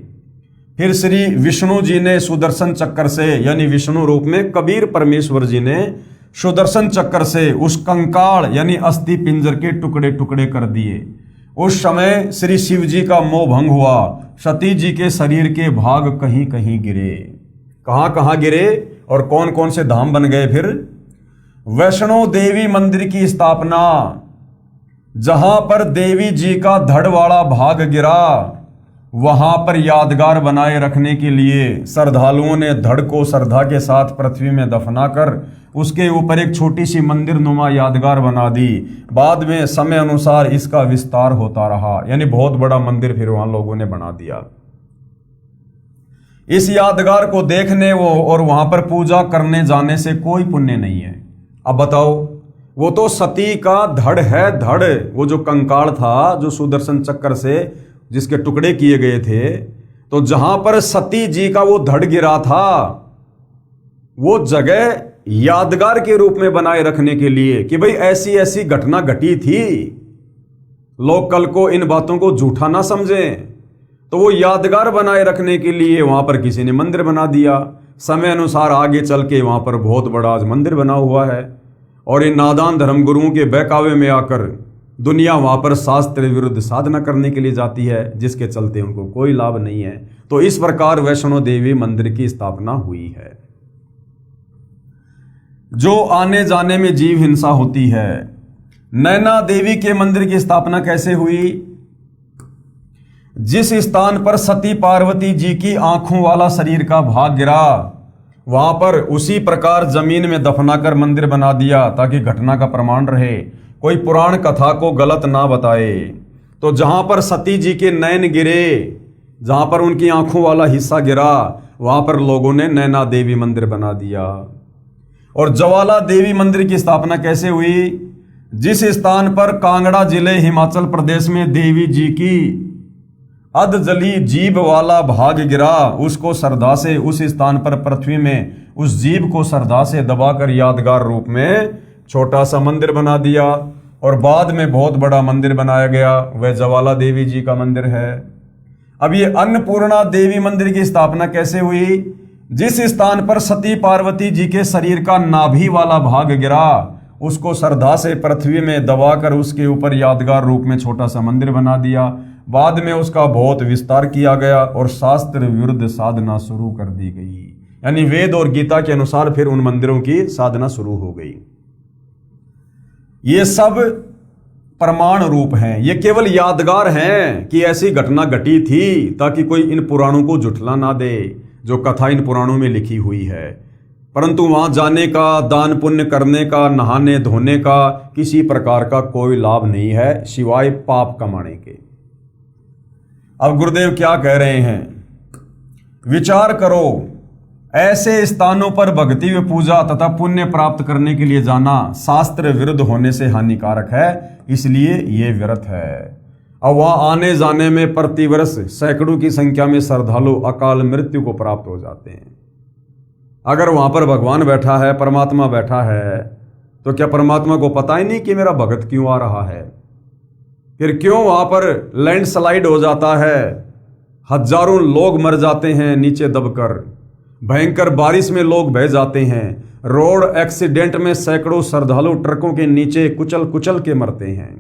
फिर श्री विष्णु जी ने सुदर्शन चक्र से, यानी विष्णु रूप में कबीर परमेश्वर जी ने सुदर्शन चक्र से उस कंकाल यानी अस्थि पिंजर के टुकड़े टुकड़े कर दिए। उस समय श्री शिव जी का मोह भंग हुआ। सती जी के शरीर के भाग कहीं कहीं गिरे। कहाँ कहाँ गिरे और कौन कौन से धाम बन गए? फिर वैष्णो देवी मंदिर की स्थापना, जहां पर देवी जी का धड़ वाला भाग गिरा वहां पर यादगार बनाए रखने के लिए श्रद्धालुओं ने धड़ को श्रद्धा के साथ पृथ्वी में दफनाकर उसके ऊपर एक छोटी सी मंदिर नुमा यादगार बना दी। बाद में समय अनुसार इसका विस्तार होता रहा, यानी बहुत बड़ा मंदिर फिर वहां लोगों ने बना दिया। इस यादगार को देखने वो और वहां पर पूजा करने जाने से कोई पुण्य नहीं है। अब बताओ, वो तो सती का धड़ है, धड़, वो जो कंकाल था जो सुदर्शन चक्र से जिसके टुकड़े किए गए थे, तो जहां पर सती जी का वो धड़ गिरा था वो जगह यादगार के रूप में बनाए रखने के लिए कि भाई ऐसी ऐसी घटना घटी थी, लोग कल को इन बातों को झूठा ना समझें, तो वो यादगार बनाए रखने के लिए वहां पर किसी ने मंदिर बना दिया। समय अनुसार आगे चल के वहां पर बहुत बड़ा आज मंदिर बना हुआ है और इन नादान धर्मगुरुओं के बहकावे में आकर दुनिया वहां पर शास्त्र विरुद्ध साधना करने के लिए जाती है, जिसके चलते उनको कोई लाभ नहीं है। तो इस प्रकार वैष्णो देवी मंदिर की स्थापना हुई है। जो आने जाने में जीव हिंसा होती है, नैना देवी के मंदिर की स्थापना कैसे हुई? जिस स्थान पर सती पार्वती जी की आंखों वाला शरीर का भाग गिरा, वहां पर उसी प्रकार जमीन में दफनाकर मंदिर बना दिया ताकि घटना का प्रमाण रहे, कोई पुराण कथा को गलत ना बताए। तो जहां पर सती जी के नयन गिरे, जहां पर उनकी आंखों वाला हिस्सा गिरा, वहां पर लोगों ने नैना देवी मंदिर बना दिया। और ज्वाला देवी मंदिर की स्थापना कैसे हुई? जिस स्थान पर कांगड़ा जिले हिमाचल प्रदेश में देवी जी की अधजली जीभ वाला भाग गिरा, उसको श्रद्धा से उस स्थान पर पृथ्वी में उस जीभ को श्रद्धा से दबाकर यादगार रूप में छोटा सा मंदिर बना दिया और बाद में बहुत बड़ा मंदिर बनाया गया, वह ज्वाला देवी जी का मंदिर है। अब ये अन्नपूर्णा देवी मंदिर की स्थापना कैसे हुई? जिस स्थान पर सती पार्वती जी के शरीर का नाभि वाला भाग गिरा, उसको श्रद्धा से पृथ्वी में दबाकर उसके ऊपर यादगार रूप में छोटा सा मंदिर बना दिया। बाद में उसका बहुत विस्तार किया गया और शास्त्र विरुद्ध साधना शुरू कर दी गई, यानी वेद और गीता के अनुसार फिर उन मंदिरों की साधना शुरू हो गई। ये सब प्रमाण रूप हैं, ये केवल यादगार हैं कि ऐसी घटना घटी थी, ताकि कोई इन पुराणों को झुठला ना दे जो कथा इन पुराणों में लिखी हुई है। परंतु वहां जाने का, दान पुण्य करने का, नहाने धोने का किसी प्रकार का कोई लाभ नहीं है सिवाय पाप कमाने के। अब गुरुदेव क्या कह रहे हैं? विचार करो, ऐसे स्थानों पर भक्ति व पूजा तथा पुण्य प्राप्त करने के लिए जाना शास्त्र विरुद्ध होने से हानिकारक है, इसलिए ये व्यर्थ है। अब वहां आने जाने में प्रतिवर्ष सैकड़ों की संख्या में श्रद्धालु अकाल मृत्यु को प्राप्त हो जाते हैं। अगर वहां पर भगवान बैठा है, परमात्मा बैठा है, तो क्या परमात्मा को पता ही नहीं कि मेरा भगत क्यों आ रहा है? फिर क्यों वहां पर लैंडस्लाइड हो जाता है, हजारों लोग मर जाते हैं नीचे दबकर, भयंकर बारिश में लोग बह जाते हैं, रोड एक्सीडेंट में सैकड़ों श्रद्धालु ट्रकों के नीचे कुचल कुचल के मरते हैं,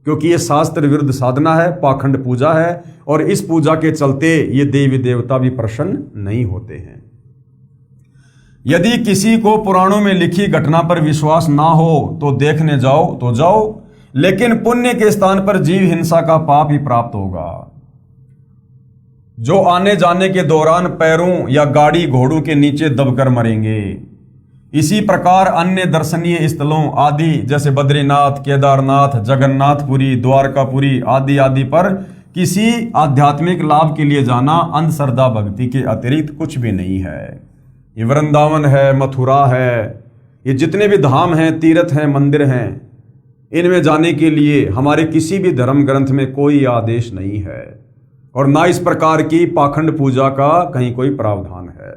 क्योंकि ये शास्त्र विरुद्ध साधना है, पाखंड पूजा है, और इस पूजा के चलते ये देवी देवता भी प्रसन्न नहीं होते हैं। यदि किसी को पुराणों में लिखी घटना पर विश्वास ना हो तो देखने जाओ तो जाओ, लेकिन पुण्य के स्थान पर जीव हिंसा का पाप ही प्राप्त होगा। जो आने जाने के दौरान पैरों या गाड़ी घोड़ों के नीचे दबकर मरेंगे। इसी प्रकार अन्य दर्शनीय स्थलों आदि जैसे बद्रीनाथ, केदारनाथ, जगन्नाथपुरी, द्वारकापुरी आदि आदि पर किसी आध्यात्मिक लाभ के लिए जाना अंधश्रद्धा भक्ति के अतिरिक्त कुछ भी नहीं है। ये वृंदावन है, मथुरा है, ये जितने भी धाम हैं, तीर्थ हैं, मंदिर हैं, इनमें जाने के लिए हमारे किसी भी धर्म ग्रंथ में कोई आदेश नहीं है और ना इस प्रकार की पाखंड पूजा का कहीं कोई प्रावधान है।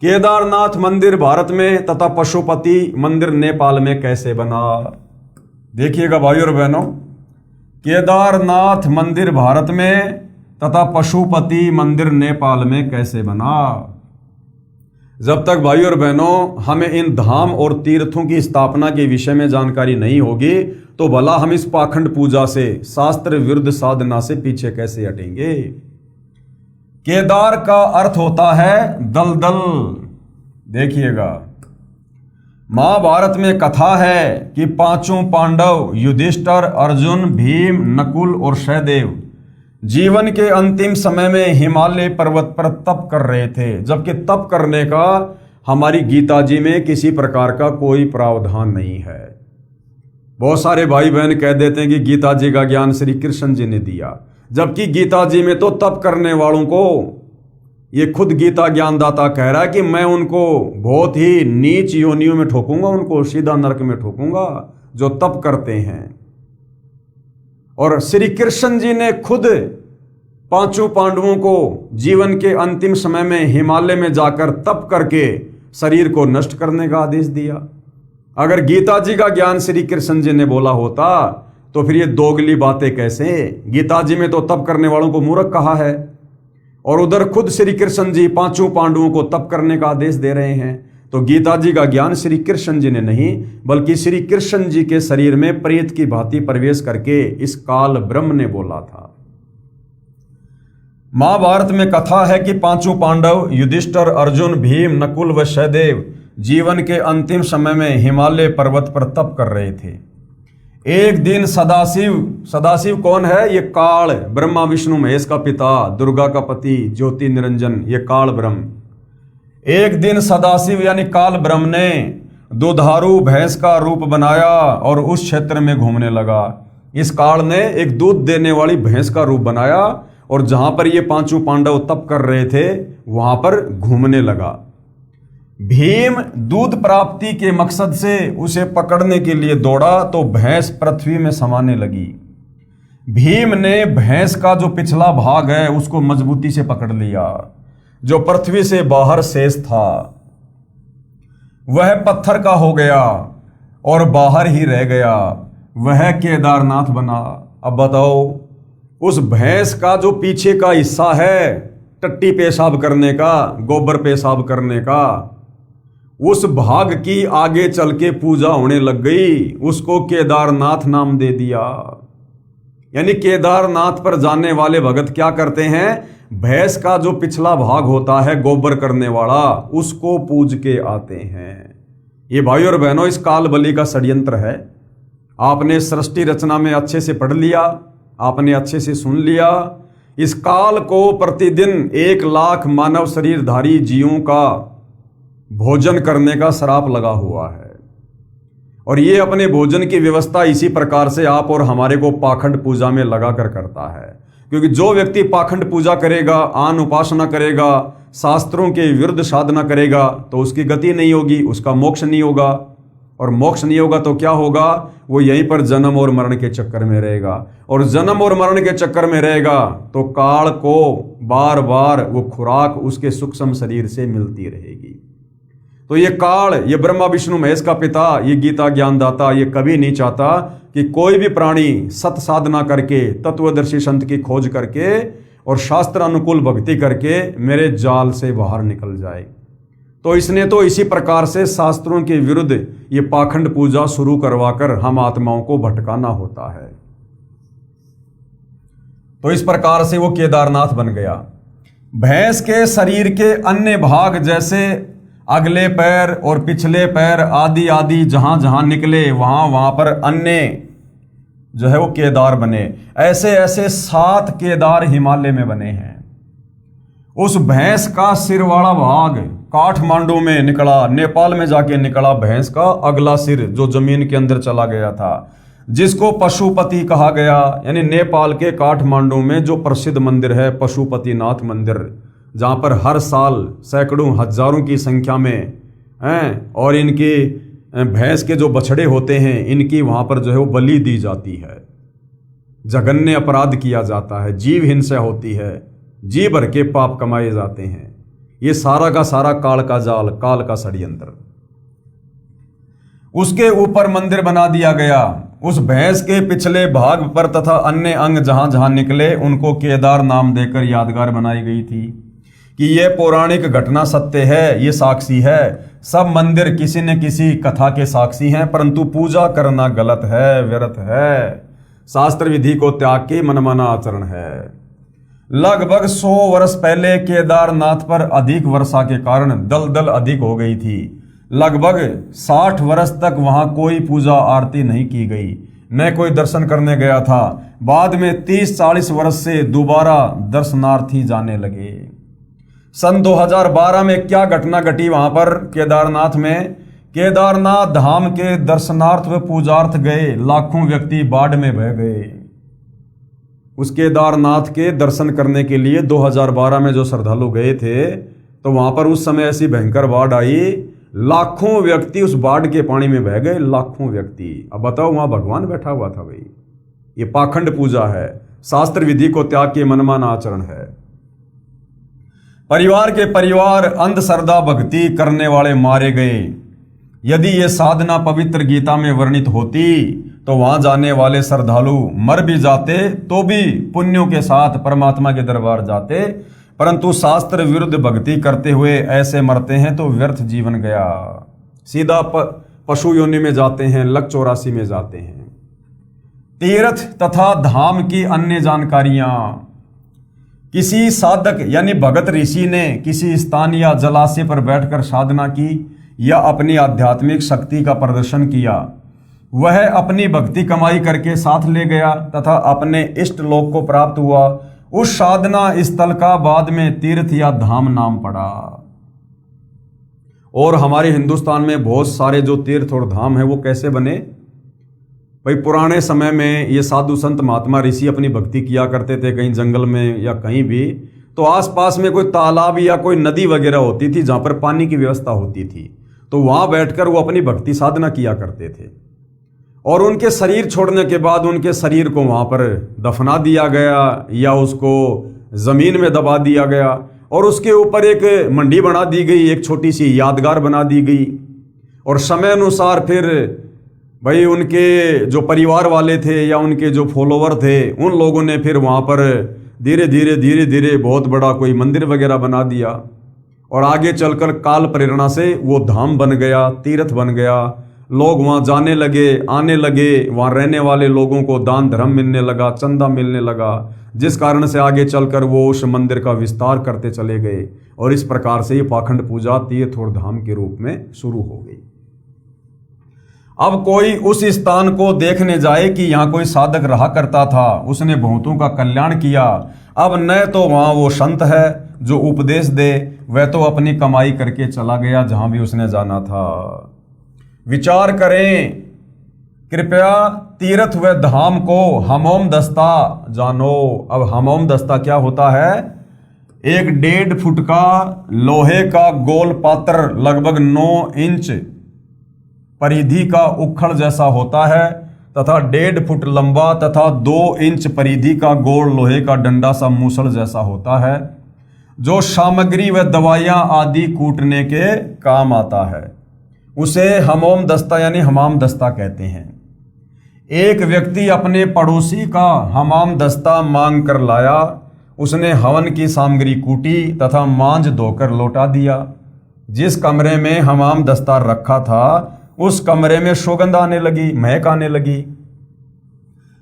केदारनाथ मंदिर भारत में तथा पशुपति मंदिर नेपाल में कैसे बना? देखिएगा भाइयों और बहनों, केदारनाथ मंदिर भारत में तथा पशुपति मंदिर नेपाल में कैसे बना? जब तक भाइयों और बहनों हमें इन धाम और तीर्थों की स्थापना के विषय में जानकारी नहीं होगी, तो भला हम इस पाखंड पूजा से, शास्त्र विरुद्ध साधना से पीछे कैसे हटेंगे? केदार का अर्थ होता है दलदल। देखिएगा, महाभारत में कथा है कि पांचों पांडव युधिष्ठिर, अर्जुन, भीम, नकुल और सहदेव जीवन के अंतिम समय में हिमालय पर्वत पर तप कर रहे थे, जबकि तप करने का हमारी गीता जी में किसी प्रकार का कोई प्रावधान नहीं है। बहुत सारे भाई बहन कह देते हैं कि गीता जी का ज्ञान श्री कृष्ण जी ने दिया, जबकि गीता जी में तो तप करने वालों को, ये खुद गीता ज्ञानदाता कह रहा है कि मैं उनको बहुत ही नीच योनियों में ठोकूंगा, उनको सीधा नरक में ठोकूंगा जो तप करते हैं। और श्री कृष्ण जी ने खुद पांचों पांडवों को जीवन के अंतिम समय में हिमालय में जाकर तप करके शरीर को नष्ट करने का आदेश दिया। अगर गीता जी का ज्ञान श्री कृष्ण जी ने बोला होता तो फिर ये दोगली बातें कैसे? गीता जी में तो तप करने वालों को मूर्ख कहा है, और उधर खुद श्री कृष्ण जी पांचों पांडवों को तप करने का आदेश दे रहे हैं। तो गीता जी का ज्ञान श्री कृष्ण जी ने नहीं, बल्कि श्री कृष्ण जी के शरीर में प्रेत की भांति प्रवेश करके इस काल ब्रह्म ने बोला था। महाभारत में कथा है कि पांचों पांडव युधिष्ठिर, अर्जुन, भीम, नकुल व सहदेव जीवन के अंतिम समय में हिमालय पर्वत पर तप कर रहे थे। एक दिन सदाशिव कौन है? ये काल, ब्रह्मा विष्णु महेश का पिता, दुर्गा का पति, ज्योति निरंजन, ये काल ब्रह्म। एक दिन सदाशिव यानी काल ब्रह्म ने दुधारू भैंस का रूप बनाया और उस क्षेत्र में घूमने लगा। इस काल ने एक दूध देने वाली भैंस का रूप बनाया और जहां पर ये पांचों पांडव तप कर रहे थे वहां पर घूमने लगा। भीम दूध प्राप्ति के मकसद से उसे पकड़ने के लिए दौड़ा तो भैंस पृथ्वी में समाने लगी। भीम ने भैंस का जो पिछला भाग है उसको मजबूती से पकड़ लिया। जो पृथ्वी से बाहर शेष था वह पत्थर का हो गया और बाहर ही रह गया, वह केदारनाथ बना। अब बताओ, उस भैंस का जो पीछे का हिस्सा है टट्टी पेशाब करने का, गोबर पेशाब करने का, उस भाग की आगे चल के पूजा होने लग गई, उसको केदारनाथ नाम दे दिया। यानी केदारनाथ पर जाने वाले भगत क्या करते हैं? भैंस का जो पिछला भाग होता है गोबर करने वाला, उसको पूज के आते हैं। ये भाई और बहनों, इस काल बलि का षड्यंत्र है। आपने सृष्टि रचना में अच्छे से पढ़ लिया, आपने अच्छे से सुन लिया। इस काल को प्रतिदिन 1 लाख मानव शरीरधारी जीवों का भोजन करने का श्राप लगा हुआ है, और ये अपने भोजन की व्यवस्था इसी प्रकार से आप और हमारे को पाखंड पूजा में लगाकर करता है। क्योंकि जो व्यक्ति पाखंड पूजा करेगा, आन उपासना करेगा, शास्त्रों के विरुद्ध साधना करेगा, तो उसकी गति नहीं होगी, उसका मोक्ष नहीं होगा। और मोक्ष नहीं होगा तो क्या होगा? वो यहीं पर जन्म और मरण के चक्कर में रहेगा, और जन्म और मरण के चक्कर में रहेगा तो काल को बार बार वो खुराक उसके सूक्ष्म शरीर से मिलती रहेगी। तो ये काल, ये ब्रह्मा विष्णु महेश का पिता, ये गीता ज्ञानदाता, ये कभी नहीं चाहता कि कोई भी प्राणी सत साधना करके, तत्वदर्शी संत की खोज करके और शास्त्र अनुकूल भक्ति करके मेरे जाल से बाहर निकल जाए। तो इसने तो इसी प्रकार से शास्त्रों के विरुद्ध ये पाखंड पूजा शुरू करवाकर हम आत्माओं को भटकाना होता है। तो इस प्रकार से वो केदारनाथ बन गया। भैंस के शरीर के अन्य भाग जैसे अगले पैर और पिछले पैर आदि आदि जहां जहां निकले वहां वहां पर अन्य जो है वो केदार बने। ऐसे ऐसे 7 केदार हिमालय में बने हैं। उस भैंस का सिर वाला भाग काठमांडू में निकला, नेपाल में जाके निकला भैंस का अगला सिर जो जमीन के अंदर चला गया था, जिसको पशुपति कहा गया। यानी नेपाल के काठमांडू में जो प्रसिद्ध मंदिर है पशुपतिनाथ मंदिर, जहाँ पर हर साल सैकड़ों हजारों की संख्या में हैं और इनके भैंस के जो बछड़े होते हैं इनकी वहाँ पर जो है वो बलि दी जाती है। जघन्य अपराध किया जाता है, जीव हिंसा होती है, जी भर के पाप कमाए जाते हैं। ये सारा का सारा काल का जाल, काल का षड्यंत्र। उसके ऊपर मंदिर बना दिया गया। उस भैंस के पिछले भाग पर तथा अन्य अंग जहां जहां निकले उनको केदार नाम देकर यादगार बनाई गई थी कि यह पौराणिक घटना सत्य है, ये साक्षी है। सब मंदिर किसी न किसी कथा के साक्षी हैं, परंतु पूजा करना गलत है, व्यर्थ है। शास्त्र विधि को त्याग के मनमाना आचरण है। लगभग 100 वर्ष पहले केदारनाथ पर अधिक वर्षा के कारण दलदल अधिक हो गई थी। लगभग 60 वर्ष तक वहां कोई पूजा आरती नहीं की गई। न कोई दर्शन करने गया था। बाद में 30-40 वर्ष से दोबारा दर्शनार्थी जाने लगे। सन 2012 में क्या घटना घटी वहां पर केदारनाथ में? केदारनाथ धाम के दर्शनार्थ व पूजार्थ गए लाखों व्यक्ति बाढ़ में बह गए। उस केदारनाथ के दर्शन करने के लिए 2012 में जो श्रद्धालु गए थे, तो वहां पर उस समय ऐसी भयंकर बाढ़ आई, लाखों व्यक्ति उस बाढ़ के पानी में बह गए, लाखों व्यक्ति। अब बताओ, वहां भगवान बैठा हुआ था भाई। ये पाखंड पूजा है, शास्त्र विधि को त्याग के मनमाना आचरण है। परिवार के परिवार अंधश्रद्धा भक्ति करने वाले मारे गए। यदि ये साधना पवित्र गीता में वर्णित होती तो वहां जाने वाले श्रद्धालु मर भी जाते तो भी पुण्यों के साथ परमात्मा के दरबार जाते, परंतु शास्त्र विरुद्ध भक्ति करते हुए ऐसे मरते हैं तो व्यर्थ जीवन गया, सीधा पशु योनि में जाते हैं, लक 84 में जाते हैं। तीर्थ तथा धाम की अन्य जानकारियां। किसी साधक यानी भगत ऋषि ने किसी स्थान या जलाशय पर बैठकर साधना की या अपनी आध्यात्मिक शक्ति का प्रदर्शन किया, वह अपनी भक्ति कमाई करके साथ ले गया तथा अपने इष्ट लोक को प्राप्त हुआ। उस साधना स्थल का बाद में तीर्थ या धाम नाम पड़ा। और हमारे हिंदुस्तान में बहुत सारे जो तीर्थ और धाम है वो कैसे बने भाई? पुराने समय में ये साधु संत महात्मा ऋषि अपनी भक्ति किया करते थे, कहीं जंगल में या कहीं भी, तो आसपास में कोई तालाब या कोई नदी वगैरह होती थी जहां पर पानी की व्यवस्था होती थी, तो वहां बैठकर वो अपनी भक्ति साधना किया करते थे। और उनके शरीर छोड़ने के बाद उनके शरीर को वहां पर दफना दिया गया या उसको जमीन में दबा दिया गया और उसके ऊपर एक मंडी बना दी गई, एक छोटी सी यादगार बना दी गई। और समय अनुसार फिर भाई उनके जो परिवार वाले थे या उनके जो फॉलोवर थे, उन लोगों ने फिर वहां पर धीरे धीरे बहुत बड़ा कोई मंदिर वगैरह बना दिया और आगे चलकर काल प्रेरणा से वो धाम बन गया, तीर्थ बन गया। लोग वहां जाने लगे, आने लगे, वहां रहने वाले लोगों को दान धर्म मिलने लगा, चंदा मिलने लगा, जिस कारण से आगे चलकर वो उस मंदिर का विस्तार करते चले गए और इस प्रकार से ये पाखंड पूजा तीर्थ और धाम के रूप में शुरू हो गई। अब कोई उस स्थान को देखने जाए कि यहाँ कोई साधक रहा करता था, उसने बहुतों का कल्याण किया, अब न तो वहां वो संत है जो उपदेश दे, वह तो अपनी कमाई करके चला गया जहां भी उसने जाना था। विचार करें कृपया, तीर्थ व धाम को हमोम दस्ता जानो। अब हमोम दस्ता क्या होता है? एक 1.5 फुट का लोहे का गोल पात्र लगभग 9 इंच परिधि का उखड़ जैसा होता है तथा 1.5 फुट लंबा तथा 2 इंच परिधि का गोल लोहे का डंडा सा मूसल जैसा होता है, जो सामग्री व दवाइयां आदि कूटने के काम आता है। उसे हमोम दस्ता यानी हमाम दस्ता कहते हैं। एक व्यक्ति अपने पड़ोसी का हमाम दस्ता मांग कर लाया, उसने हवन की सामग्री कूटी तथा मांझ धोकर लौटा दिया। जिस कमरे में हमाम दस्ता रखा था उस कमरे में सुगंध आने लगी, महक आने लगी।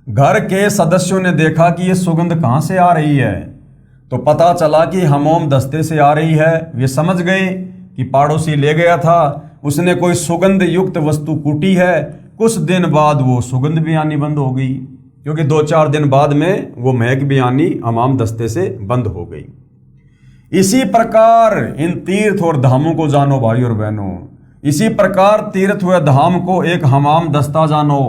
घर के सदस्यों ने देखा कि ये सुगंध कहां से आ रही है, तो पता चला कि हमोम दस्ते से आ रही है। वे समझ गए कि पड़ोसी ले गया था, उसने कोई सुगंध युक्त वस्तु कूटी है। कुछ दिन बाद वो सुगंध भी आनी बंद हो गई, क्योंकि 2-4 दिन बाद में वो महक भी आनी हमाम दस्ते से बंद हो गई। इसी प्रकार इन तीर्थ और धामों को जानो भाई और बहनों, इसी प्रकार तीर्थ व धाम को एक हमाम दस्ता जानो।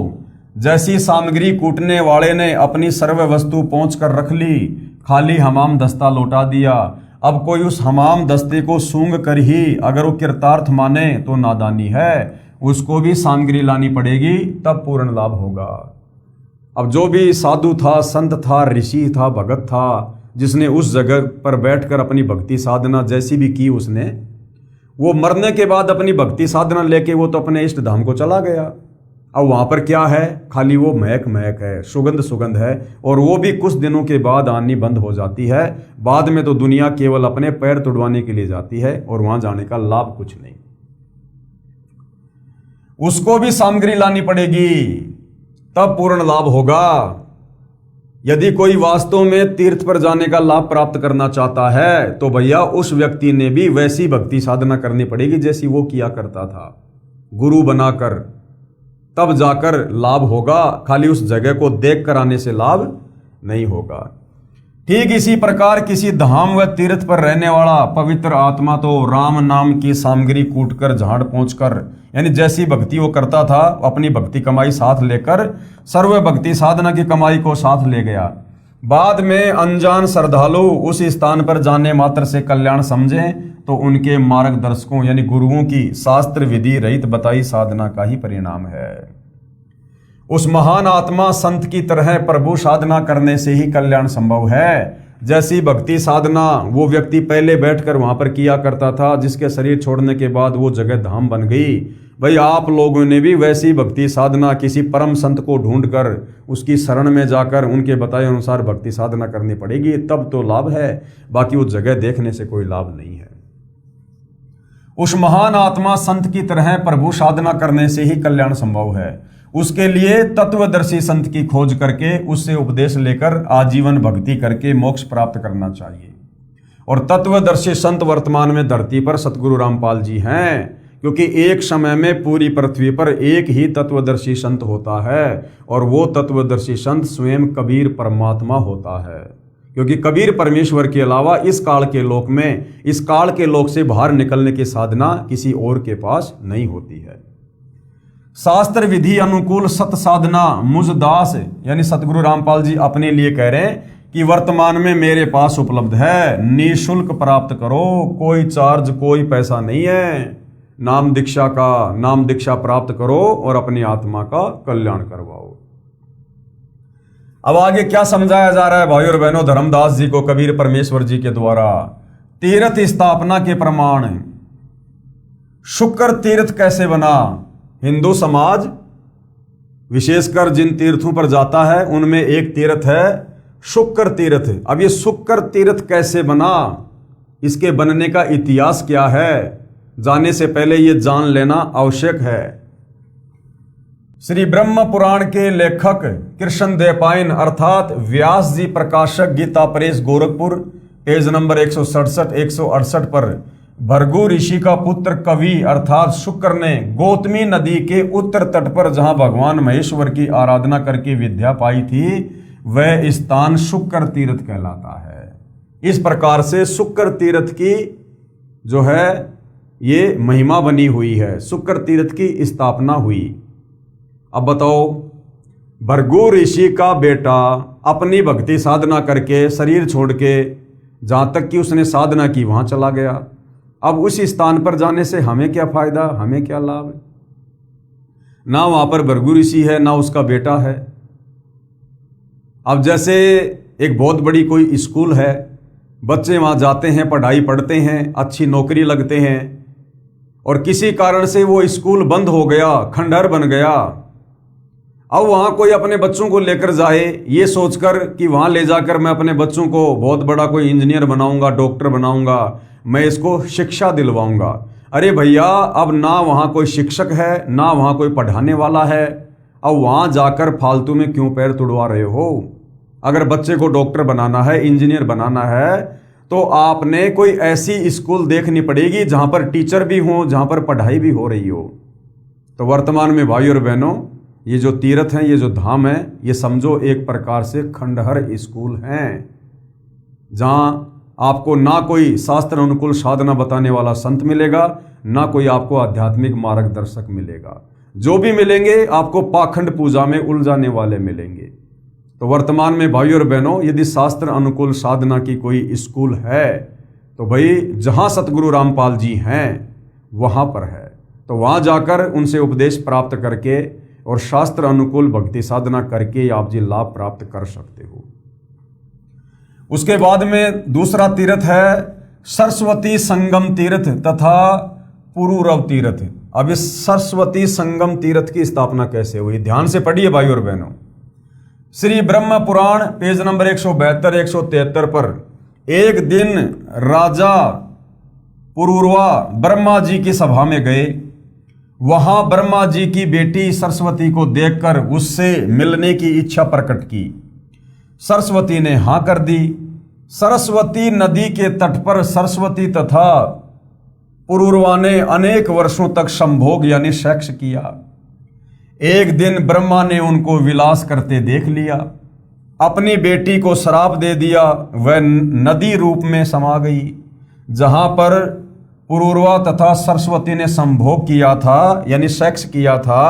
जैसी सामग्री कूटने वाले ने अपनी सर्व वस्तु पहुंच कर रख ली, खाली हमाम दस्ता लौटा दिया। अब कोई उस हमाम दस्ते को सूंघ कर ही अगर वो कृतार्थ माने तो नादानी है, उसको भी सामग्री लानी पड़ेगी, तब पूर्ण लाभ होगा। अब जो भी साधु था, संत था, ऋषि था, भगत था, जिसने उस जगह पर बैठकर अपनी भक्ति साधना जैसी भी की, उसने वो मरने के बाद अपनी भक्ति साधना लेके वो तो अपने इष्ट धाम को चला गया। अब वहां पर क्या है? खाली वो महक है, सुगंध है, और वो भी कुछ दिनों के बाद आनी बंद हो जाती है। बाद में तो दुनिया केवल अपने पैर तुड़वाने के लिए जाती है और वहां जाने का लाभ कुछ नहीं। उसको भी सामग्री लानी पड़ेगी, तब पूर्ण लाभ होगा। यदि कोई वास्तव में तीर्थ पर जाने का लाभ प्राप्त करना चाहता है तो भैया उस व्यक्ति ने भी वैसी भक्ति साधना करनी पड़ेगी जैसी वो किया करता था, गुरु बनाकर, तब जाकर लाभ होगा, खाली उस जगह को देख कर आने से लाभ नहीं होगा। ठीक इसी प्रकार किसी धाम व तीर्थ पर रहने वाला पवित्र आत्मा तो राम नाम की सामग्री कूटकर झाड़ पहुंचकर, यानी जैसी भक्ति वो करता था अपनी भक्ति कमाई साथ लेकर सर्व भक्ति साधना की कमाई को साथ ले गया। बाद में अनजान श्रद्धालु उस स्थान पर जाने मात्र से कल्याण समझें तो उनके मार्गदर्शकों यानी गुरुओं की शास्त्र विधि रहित बताई साधना का ही परिणाम है। उस महान आत्मा संत की तरह प्रभु साधना करने से ही कल्याण संभव है। जैसी भक्ति साधना वो व्यक्ति पहले बैठकर वहां पर किया करता था, जिसके शरीर छोड़ने के बाद वो जगह धाम बन गई, भाई आप लोगों ने भी वैसी भक्ति साधना किसी परम संत को ढूंढकर उसकी शरण में जाकर उनके बताए अनुसार भक्ति साधना करनी पड़ेगी, तब तो लाभ है, बाकी वो जगह देखने से कोई लाभ नहीं है। उस महान आत्मा संत की तरह प्रभु साधना करने से ही कल्याण संभव है। उसके लिए तत्वदर्शी संत की खोज करके उससे उपदेश लेकर आजीवन भक्ति करके मोक्ष प्राप्त करना चाहिए। और तत्वदर्शी संत वर्तमान में धरती पर सतगुरु रामपाल जी हैं, क्योंकि एक समय में पूरी पृथ्वी पर एक ही तत्वदर्शी संत होता है और वो तत्वदर्शी संत स्वयं कबीर परमात्मा होता है। क्योंकि कबीर परमेश्वर के अलावा इस काल के लोक में, इस काल के लोक से बाहर निकलने की साधना किसी और के पास नहीं होती है। शास्त्र विधि अनुकूल सत साधना मुझ दास यानी सतगुरु रामपाल जी अपने लिए कह रहे हैं कि वर्तमान में मेरे पास उपलब्ध है, निःशुल्क प्राप्त करो, कोई चार्ज कोई पैसा नहीं है। नाम दीक्षा प्राप्त करो और अपनी आत्मा का कल्याण करवाओ। अब आगे क्या समझाया जा रहा है भाइयों और बहनों धर्मदास जी को कबीर परमेश्वर जी के द्वारा? तीर्थ स्थापना के प्रमाण। शुक्र तीर्थ कैसे बना? हिंदू समाज विशेषकर जिन तीर्थों पर जाता है उनमें एक तीर्थ है शुक्र तीर्थ। अब ये शुक्र तीर्थ कैसे बना, इसके बनने का इतिहास क्या है, जाने से पहले ये जान लेना आवश्यक है। श्री ब्रह्म पुराण के लेखक कृष्ण देवपायन अर्थात व्यास जी प्रकाशक Gita Press Gorakhpur page number 167-168 पर भृगु ऋषि का पुत्र कवि अर्थात शुक्र ने गौतमी नदी के उत्तर तट पर जहां भगवान महेश्वर की आराधना करके विद्या पाई थी वह स्थान शुक्र तीर्थ कहलाता है। इस प्रकार से शुक्र तीर्थ की जो है ये महिमा बनी हुई है, शुक्र तीर्थ की स्थापना हुई। अब बताओ, भृगु ऋषि का बेटा अपनी भक्ति साधना करके शरीर छोड़ के जहां तक कि उसने साधना की वहां चला गया। अब उस स्थान पर जाने से हमें क्या फायदा, हमें क्या लाभ? ना वहां पर भृगु ऋषि है ना उसका बेटा है। अब जैसे एक बहुत बड़ी कोई स्कूल है, बच्चे वहां जाते हैं, पढ़ाई पढ़ते हैं, अच्छी नौकरी लगते हैं और किसी कारण से वो स्कूल बंद हो गया, खंडहर बन गया। अब वहां कोई अपने बच्चों को लेकर जाए ये सोचकर कि वहां ले जाकर मैं अपने बच्चों को बहुत बड़ा कोई इंजीनियर बनाऊंगा, डॉक्टर बनाऊंगा, मैं इसको शिक्षा दिलवाऊंगा। अरे भैया, अब ना वहां कोई शिक्षक है ना वहां कोई पढ़ाने वाला है, अब वहां जाकर फालतू में क्यों पैर तुड़वा रहे हो? अगर बच्चे को डॉक्टर बनाना है, इंजीनियर बनाना है तो आपने कोई ऐसी स्कूल देखनी पड़ेगी जहां पर टीचर भी हो, जहां पर पढ़ाई भी हो रही हो। तो वर्तमान में भाई और बहनों ये जो तीर्थ हैं, ये जो धाम है, ये समझो एक प्रकार से खंडहर स्कूल हैं जहां आपको ना कोई शास्त्र अनुकूल साधना बताने वाला संत मिलेगा, ना कोई आपको आध्यात्मिक मार्गदर्शक मिलेगा। जो भी मिलेंगे आपको पाखंड पूजा में उलझाने वाले मिलेंगे। तो वर्तमान में भाई और बहनों यदि शास्त्र अनुकूल साधना की कोई स्कूल है तो भाई जहां सतगुरु रामपाल जी हैं वहां पर है, तो वहां जाकर उनसे उपदेश प्राप्त करके और शास्त्र अनुकूल भक्ति साधना करके आप जी लाभ प्राप्त कर सकते हो। उसके बाद में दूसरा तीर्थ है सरस्वती संगम तीर्थ तथा पुरूरव तीर्थ। अब इस सरस्वती संगम तीर्थ की स्थापना कैसे हुई, ध्यान से पढ़िए भाई और बहनों। श्री ब्रह्म पुराण पेज नंबर 172-173 पर एक दिन राजा पुरूरवा ब्रह्मा जी की सभा में गए। वहां ब्रह्मा जी की बेटी सरस्वती को देखकर उससे मिलने की इच्छा प्रकट की। सरस्वती ने हां कर दी। सरस्वती नदी के तट पर सरस्वती तथा पुरूरवा ने अनेक वर्षों तक संभोग यानी सेक्स किया। एक दिन ब्रह्मा ने उनको विलास करते देख लिया, अपनी बेटी को श्राप दे दिया, वह नदी रूप में समा गई। जहां पर पुरूरवा तथा सरस्वती ने संभोग किया था यानी सेक्स किया था,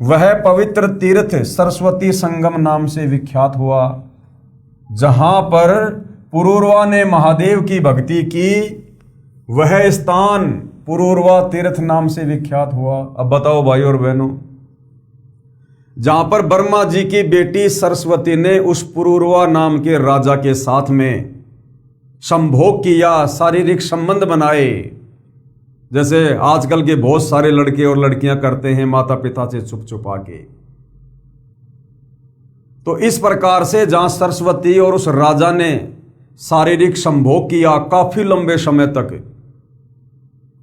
वह पवित्र तीर्थ सरस्वती संगम नाम से विख्यात हुआ। जहां पर पुरूरवा ने महादेव की भक्ति की, वह स्थान पुरूरवा तीर्थ नाम से विख्यात हुआ। अब बताओ भाई और बहनों, जहां पर ब्रह्मा जी की बेटी सरस्वती ने उस पुरूरवा नाम के राजा के साथ में संभोग किया, शारीरिक संबंध बनाए, जैसे आजकल के बहुत सारे लड़के और लड़कियां करते हैं माता पिता से छुप छुपा के। तो इस प्रकार से जहां सरस्वती और उस राजा ने शारीरिक संभोग किया काफी लंबे समय तक,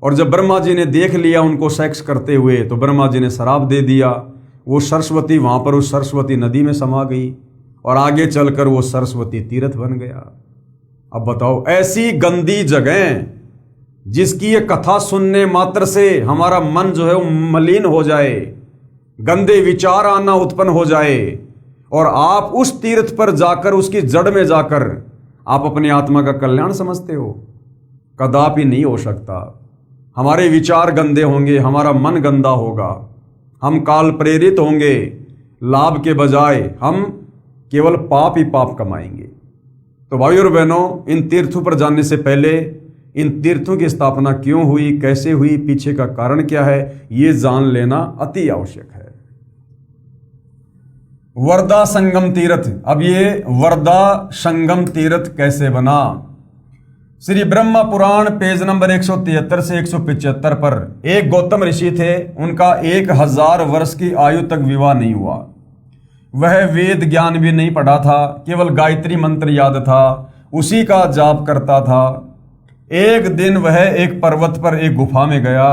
और जब ब्रह्मा जी ने देख लिया उनको सेक्स करते हुए, तो ब्रह्मा जी ने श्राप दे दिया। वो सरस्वती वहां पर उस सरस्वती नदी में समा गई और आगे चलकर वो सरस्वती तीर्थ बन गया। अब बताओ, ऐसी गंदी जगह जिसकी ये कथा सुनने मात्र से हमारा मन जो है वो मलिन हो जाए, गंदे विचार आना उत्पन्न हो जाए, और आप उस तीर्थ पर जाकर उसकी जड़ में जाकर आप अपनी आत्मा का कल्याण समझते हो, कदापि नहीं हो सकता। हमारे विचार गंदे होंगे, हमारा मन गंदा होगा, हम काल प्रेरित होंगे, लाभ के बजाय हम केवल पाप ही पाप कमाएंगे। तो भाई और बहनों, इन तीर्थों पर जाने से पहले इन तीर्थों की स्थापना क्यों हुई, कैसे हुई, पीछे का कारण क्या है, ये जान लेना अति आवश्यक है। वर्दा संगम तीर्थ। अब ये वर्दा संगम तीर्थ कैसे बना? श्री ब्रह्मा पुराण पेज नंबर 173 से 175 पर एक गौतम ऋषि थे, उनका 1000 वर्ष की आयु तक विवाह नहीं हुआ। वह वेद ज्ञान भी नहीं पढ़ा था, केवल गायत्री मंत्र याद था, उसी का जाप करता था। एक दिन वह एक पर्वत पर एक गुफा में गया,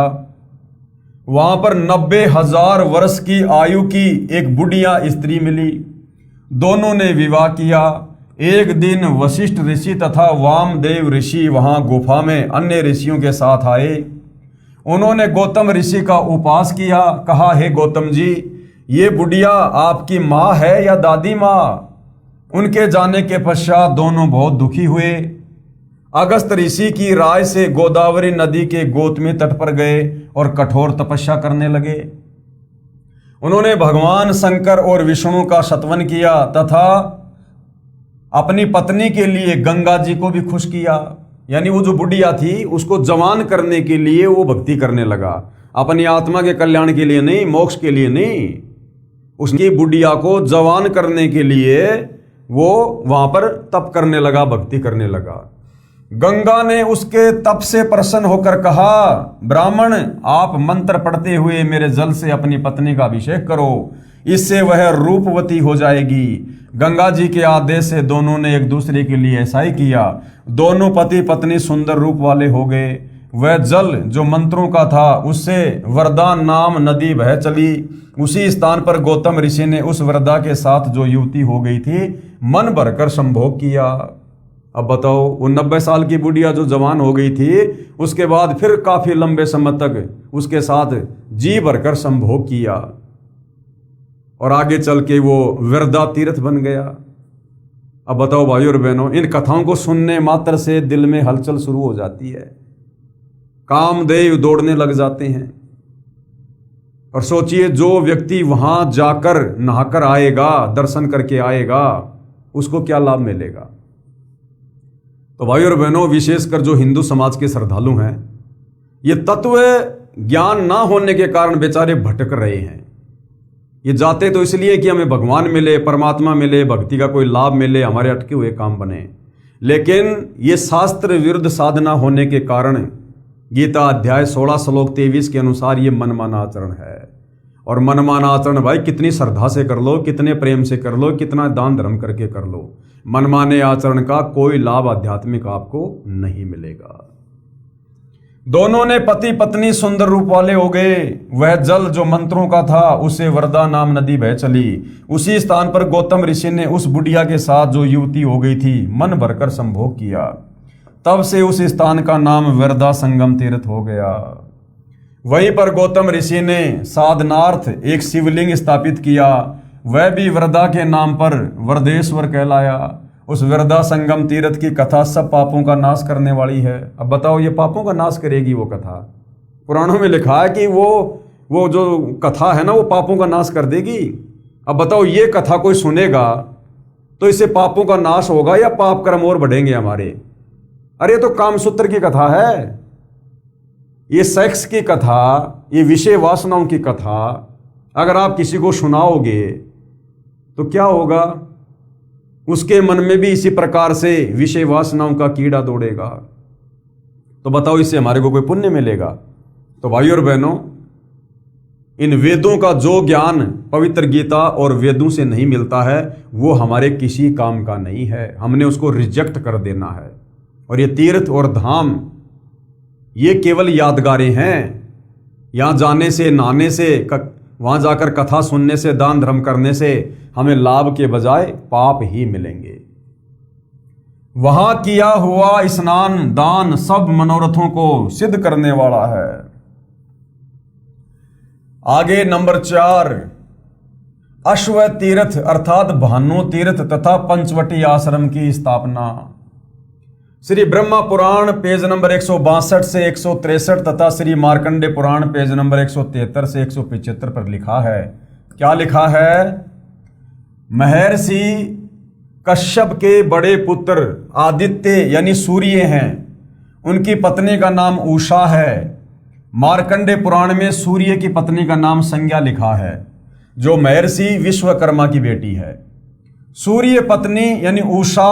वहां पर 90,000 वर्ष की आयु की एक बुढ़िया स्त्री मिली। दोनों ने विवाह किया। एक दिन वशिष्ठ ऋषि तथा वामदेव ऋषि वहां गुफा में अन्य ऋषियों के साथ आए। उन्होंने गौतम ऋषि का उपास किया। कहा, हे गौतम जी, ये बुढ़िया आपकी माँ है या दादी माँ? उनके जाने के पश्चात दोनों बहुत दुखी हुए। अगस्त ऋषि की राय से गोदावरी नदी के गौतमी तट पर गए और कठोर तपस्या करने लगे। उन्होंने भगवान शंकर और विष्णु का स्तवन किया तथा अपनी पत्नी के लिए गंगा जी को भी खुश किया। यानी वो जो बुढ़िया थी उसको जवान करने के लिए वो भक्ति करने लगा, अपनी आत्मा के कल्याण के लिए नहीं, मोक्ष के लिए नहीं। उसकी बुढ़िया को जवान करने के लिए वो वहां पर तप करने लगा, भक्ति करने लगा। गंगा ने उसके तप से प्रसन्न होकर कहा, ब्राह्मण, आप मंत्र पढ़ते हुए मेरे जल से अपनी पत्नी का अभिषेक करो, इससे वह रूपवती हो जाएगी। गंगा जी के आदेश से दोनों ने एक दूसरे के लिए ऐसा ही किया। दोनों पति पत्नी सुंदर रूप वाले हो गए। वह जल जो मंत्रों का था उससे वरदा नाम नदी बह चली। उसी स्थान पर गौतम ऋषि ने उस वरदा के साथ जो युवती हो गई थी मन भरकर संभोग किया। अब बताओ, वो 90 साल की बुढ़िया जो जवान हो गई थी, उसके बाद फिर काफी लंबे समय तक उसके साथ जी भरकर संभोग किया और आगे चल के वो वर्दा तीर्थ बन गया। अब बताओ भाई और बहनों, इन कथाओं को सुनने मात्र से दिल में हलचल शुरू हो जाती है, कामदेव दौड़ने लग जाते हैं। और सोचिए, जो व्यक्ति वहां जाकर नहाकर आएगा, दर्शन करके आएगा, उसको क्या लाभ मिलेगा? तो भाई और बहनों, विशेषकर जो हिंदू समाज के श्रद्धालु हैं, ये तत्व ज्ञान ना होने के कारण बेचारे भटक रहे हैं। ये जाते तो इसलिए कि हमें भगवान मिले, परमात्मा मिले, भक्ति का कोई लाभ मिले, हमारे अटके हुए काम बने। लेकिन ये शास्त्र विरुद्ध साधना होने के कारण गीता अध्याय 16 श्लोक 23 के अनुसार ये मनमाना आचरण है। और मनमाना आचरण भाई कितनी श्रद्धा से कर लो, कितने प्रेम से कर लो, कितना दान धर्म करके कर लो, मनमाने आचरण का कोई लाभ आध्यात्मिक आपको नहीं मिलेगा। दोनों ने पति पत्नी सुंदर रूप वाले हो गए। वह जल जो मंत्रों का था उससे वरदा नाम नदी बह चली। उसी स्थान पर गौतम ऋषि ने उस बुढ़िया के साथ जो युवती हो गई थी मन भरकर संभोग किया। तब से उस स्थान का नाम वरदा संगम तीर्थ हो गया। वहीं पर गौतम ऋषि ने साधनार्थ एक शिवलिंग स्थापित किया, वह भी वरदा के नाम पर वरदेश्वर कहलाया। उस वरदा संगम तीर्थ की कथा सब पापों का नाश करने वाली है। अब बताओ, ये पापों का नाश करेगी वो कथा? पुराणों में लिखा है कि वो जो कथा है ना, वो पापों का नाश कर देगी। अब बताओ, ये कथा कोई सुनेगा तो इससे पापों का नाश होगा या पाप कर्म और बढ़ेंगे हमारे? अरे ये तो कामसूत्र की कथा है, ये सेक्स की कथा, ये विषय वासनाओं की कथा अगर आप किसी को सुनाओगे तो क्या होगा? उसके मन में भी इसी प्रकार से विषय वासनाओं का कीड़ा दौड़ेगा। तो बताओ, इससे हमारे को कोई पुण्य मिलेगा? तो भाइयों और बहनों, इन वेदों का जो ज्ञान पवित्र गीता और वेदों से नहीं मिलता है वो हमारे किसी काम का नहीं है। हमने उसको रिजेक्ट कर देना है। और ये तीर्थ और धाम ये केवल यादगारें हैं। यहाँ जाने से, नहाने से, वहाँ जाकर कथा सुनने से, दान धर्म करने से हमें लाभ के बजाय पाप ही मिलेंगे। वहाँ किया हुआ स्नान दान सब मनोरथों को सिद्ध करने वाला है। आगे नंबर 4, अश्व तीर्थ अर्थात भानु तीर्थ तथा पंचवटी आश्रम की स्थापना। श्री ब्रह्मा पुराण पेज नंबर 162 से 163 तथा श्री मार्कंडे पुराण पेज नंबर 173 से 175 पर लिखा है। क्या लिखा है? महर्षि कश्यप के बड़े पुत्र आदित्य यानी सूर्य हैं, उनकी पत्नी का नाम उषा है। मार्कंडे पुराण में सूर्य की पत्नी का नाम संज्ञा लिखा है, जो महर्षि विश्वकर्मा की बेटी है। सूर्य पत्नी यानी उषा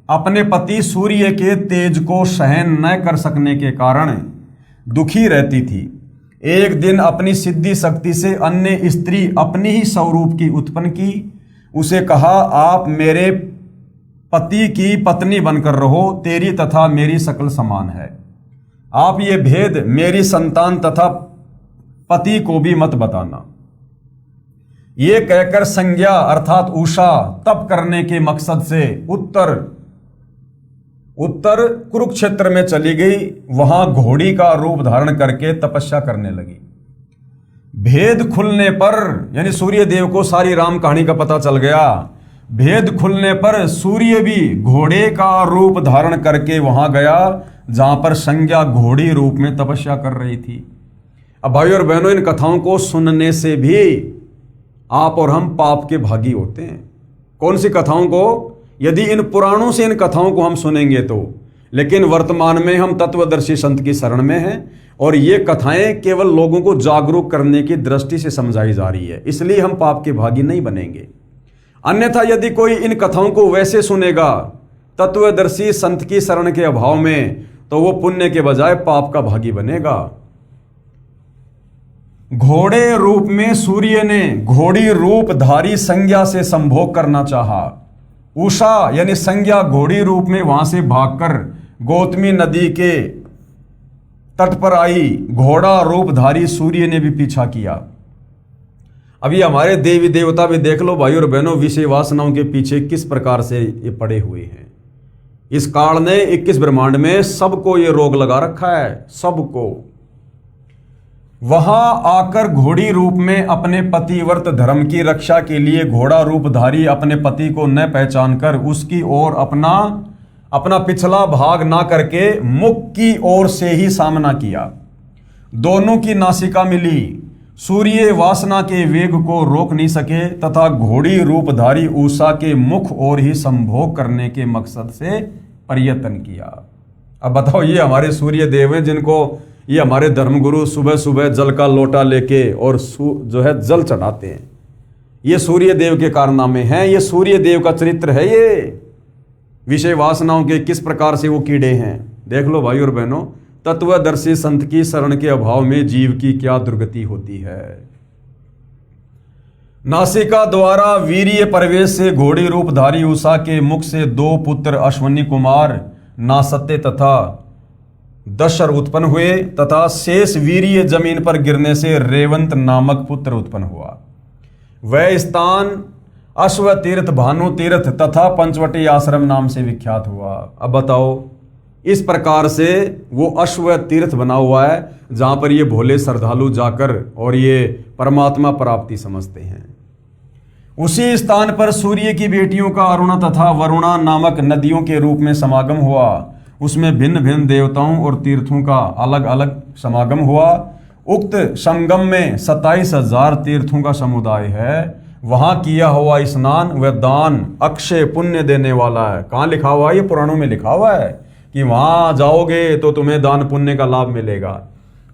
अपने पति सूर्य के तेज को सहन न कर सकने के कारण दुखी रहती थी। एक दिन अपनी सिद्धि शक्ति से अन्य स्त्री अपनी ही स्वरूप की उत्पन्न की। उसे कहा, आप मेरे पति की पत्नी बनकर रहो, तेरी तथा मेरी शकल समान है। आप ये भेद मेरी संतान तथा पति को भी मत बताना। ये कहकर संज्ञा अर्थात उषा तप करने के मकसद से उत्तर कुरुक्षेत्र में चली गई। वहां घोड़ी का रूप धारण करके तपस्या करने लगी। भेद खुलने पर यानी सूर्य देव को सारी राम कहानी का पता चल गया। भेद खुलने पर सूर्य भी घोड़े का रूप धारण करके वहां गया जहां पर संज्ञा घोड़ी रूप में तपस्या कर रही थी। अब भाइयों और बहनों, इन कथाओं को सुनने से भी आप और हम पाप के भागी होते हैं। कौन सी कथाओं को? यदि इन पुराणों से इन कथाओं को हम सुनेंगे तो। लेकिन वर्तमान में हम तत्वदर्शी संत की शरण में हैं और ये कथाएं केवल लोगों को जागरूक करने की दृष्टि से समझाई जा रही है, इसलिए हम पाप के भागी नहीं बनेंगे। अन्यथा यदि कोई इन कथाओं को वैसे सुनेगा तत्वदर्शी संत की शरण के अभाव में, तो वो पुण्य के बजाय पाप का भागी बनेगा। घोड़े रूप में सूर्य ने घोड़ी रूपधारी संज्ञा से संभोग करना चाहा। उषा यानी संज्ञा घोड़ी रूप में वहां से भागकर गौतमी नदी के तट पर आई। घोड़ा रूपधारी सूर्य ने भी पीछा किया। अभी हमारे देवी देवता भी देख लो भाइयों और बहनों, विषय वासनाओं के पीछे किस प्रकार से ये पड़े हुए हैं। इस काल ने 21 ब्रह्मांड में सबको ये रोग लगा रखा है, सबको। वहां आकर घोड़ी रूप में अपने पतिव्रत धर्म की रक्षा के लिए घोड़ा रूपधारी अपने पति को न पहचान कर उसकी ओर अपना पिछला भाग ना करके मुख की ओर से ही सामना किया। दोनों की नासिका मिली। सूर्य वासना के वेग को रोक नहीं सके तथा घोड़ी रूपधारी उषा के मुख और ही संभोग करने के मकसद से प्रयत्न किया। अब बताओ, ये हमारे सूर्य देव हैं जिनको ये हमारे धर्मगुरु सुबह सुबह जल का लोटा लेके और जो है जल चढ़ाते हैं। ये सूर्य देव के कारनामे हैं, ये सूर्य देव का चरित्र है। ये विषय वासनाओं के किस प्रकार से वो कीड़े हैं देख लो भाई और बहनों। तत्वदर्शी संत की शरण के अभाव में जीव की क्या दुर्गति होती है। नासिका द्वारा वीर्य प्रवेश से घोड़ी रूपधारी उषा के मुख से 2 पुत्र अश्वनी कुमार नासत्य तथा दशर उत्पन्न हुए तथा शेष वीर्य जमीन पर गिरने से रेवंत नामक पुत्र उत्पन्न हुआ। वह स्थान अश्व तीर्थ, भानु तीर्थ तथा पंचवटी आश्रम नाम से विख्यात हुआ। अब बताओ, इस प्रकार से वो अश्व तीर्थ बना हुआ है जहाँ पर ये भोले श्रद्धालु जाकर और ये परमात्मा प्राप्ति समझते हैं। उसी स्थान पर सूर्य की बेटियों का अरुणा तथा वरुणा नामक नदियों के रूप में समागम हुआ। उसमें भिन्न भिन्न देवताओं और तीर्थों का अलग अलग समागम हुआ। उक्त संगम में 27,000 तीर्थों का समुदाय है। वहां किया हुआ स्नान व दान अक्षय पुण्य देने वाला है। कहाँ लिखा हुआ है? ये पुराणों में लिखा हुआ है कि वहां जाओगे तो तुम्हें दान पुण्य का लाभ मिलेगा।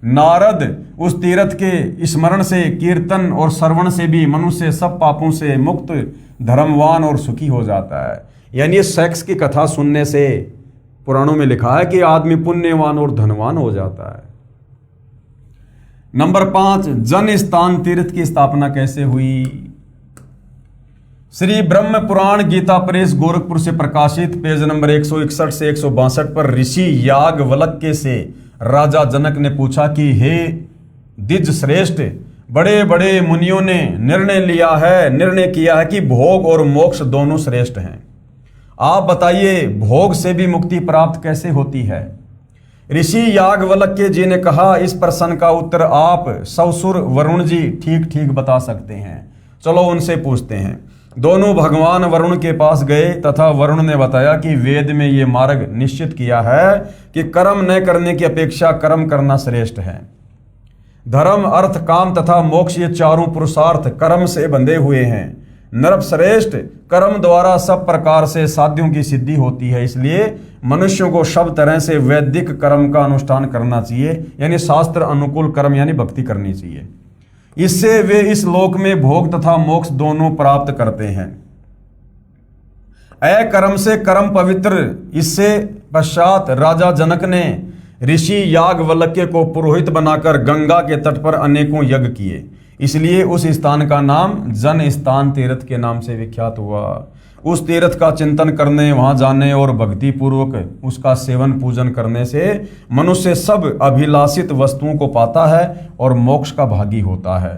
नारद उस तीर्थ के स्मरण से, कीर्तन और श्रवण से भी मनुष्य सब पापों से मुक्त, धर्मवान और सुखी हो जाता है। यानी सेक्स की कथा सुनने से पुराणों में लिखा है कि आदमी पुण्यवान और धनवान हो जाता है। नंबर 5, जन स्थान तीर्थ की स्थापना कैसे हुई? श्री ब्रह्म पुराण गीता प्रेस गोरखपुर से प्रकाशित पेज नंबर 161 से 162 पर ऋषि याज्ञवल्क्य से राजा जनक ने पूछा कि हे द्विज श्रेष्ठ, बड़े बड़े मुनियों ने निर्णय किया है कि भोग और मोक्ष दोनों श्रेष्ठ हैं। आप बताइए भोग से भी मुक्ति प्राप्त कैसे होती है? ऋषि याज्ञवल्क्य जी ने कहा, इस प्रश्न का उत्तर आप ससुर वरुण जी ठीक ठीक बता सकते हैं। चलो उनसे पूछते हैं। दोनों भगवान वरुण के पास गए तथा वरुण ने बताया कि वेद में ये मार्ग निश्चित किया है कि कर्म न करने की अपेक्षा कर्म करना श्रेष्ठ है। धर्म, अर्थ, काम तथा मोक्ष ये चारों पुरुषार्थ कर्म से बंधे हुए हैं। नरप श्रेष्ठ, कर्म द्वारा सब प्रकार से साध्यों की सिद्धि होती है। इसलिए मनुष्यों को सब तरह से वैदिक कर्म का अनुष्ठान करना चाहिए, यानी शास्त्र अनुकूल कर्म यानी भक्ति करनी चाहिए। इससे वे इस लोक में भोग तथा मोक्ष दोनों प्राप्त करते हैं। अकर्म से कर्म पवित्र। इससे पश्चात राजा जनक ने ऋषि याज्ञवल्क्य को पुरोहित बनाकर गंगा के तट पर अनेकों यज्ञ किए। इसलिए उस स्थान का नाम जन स्थान तीर्थ के नाम से विख्यात हुआ। उस तीर्थ का चिंतन करने, वहां जाने और भक्ति पूर्वक उसका सेवन पूजन करने से मनुष्य सब अभिलाषित वस्तुओं को पाता है और मोक्ष का भागी होता है।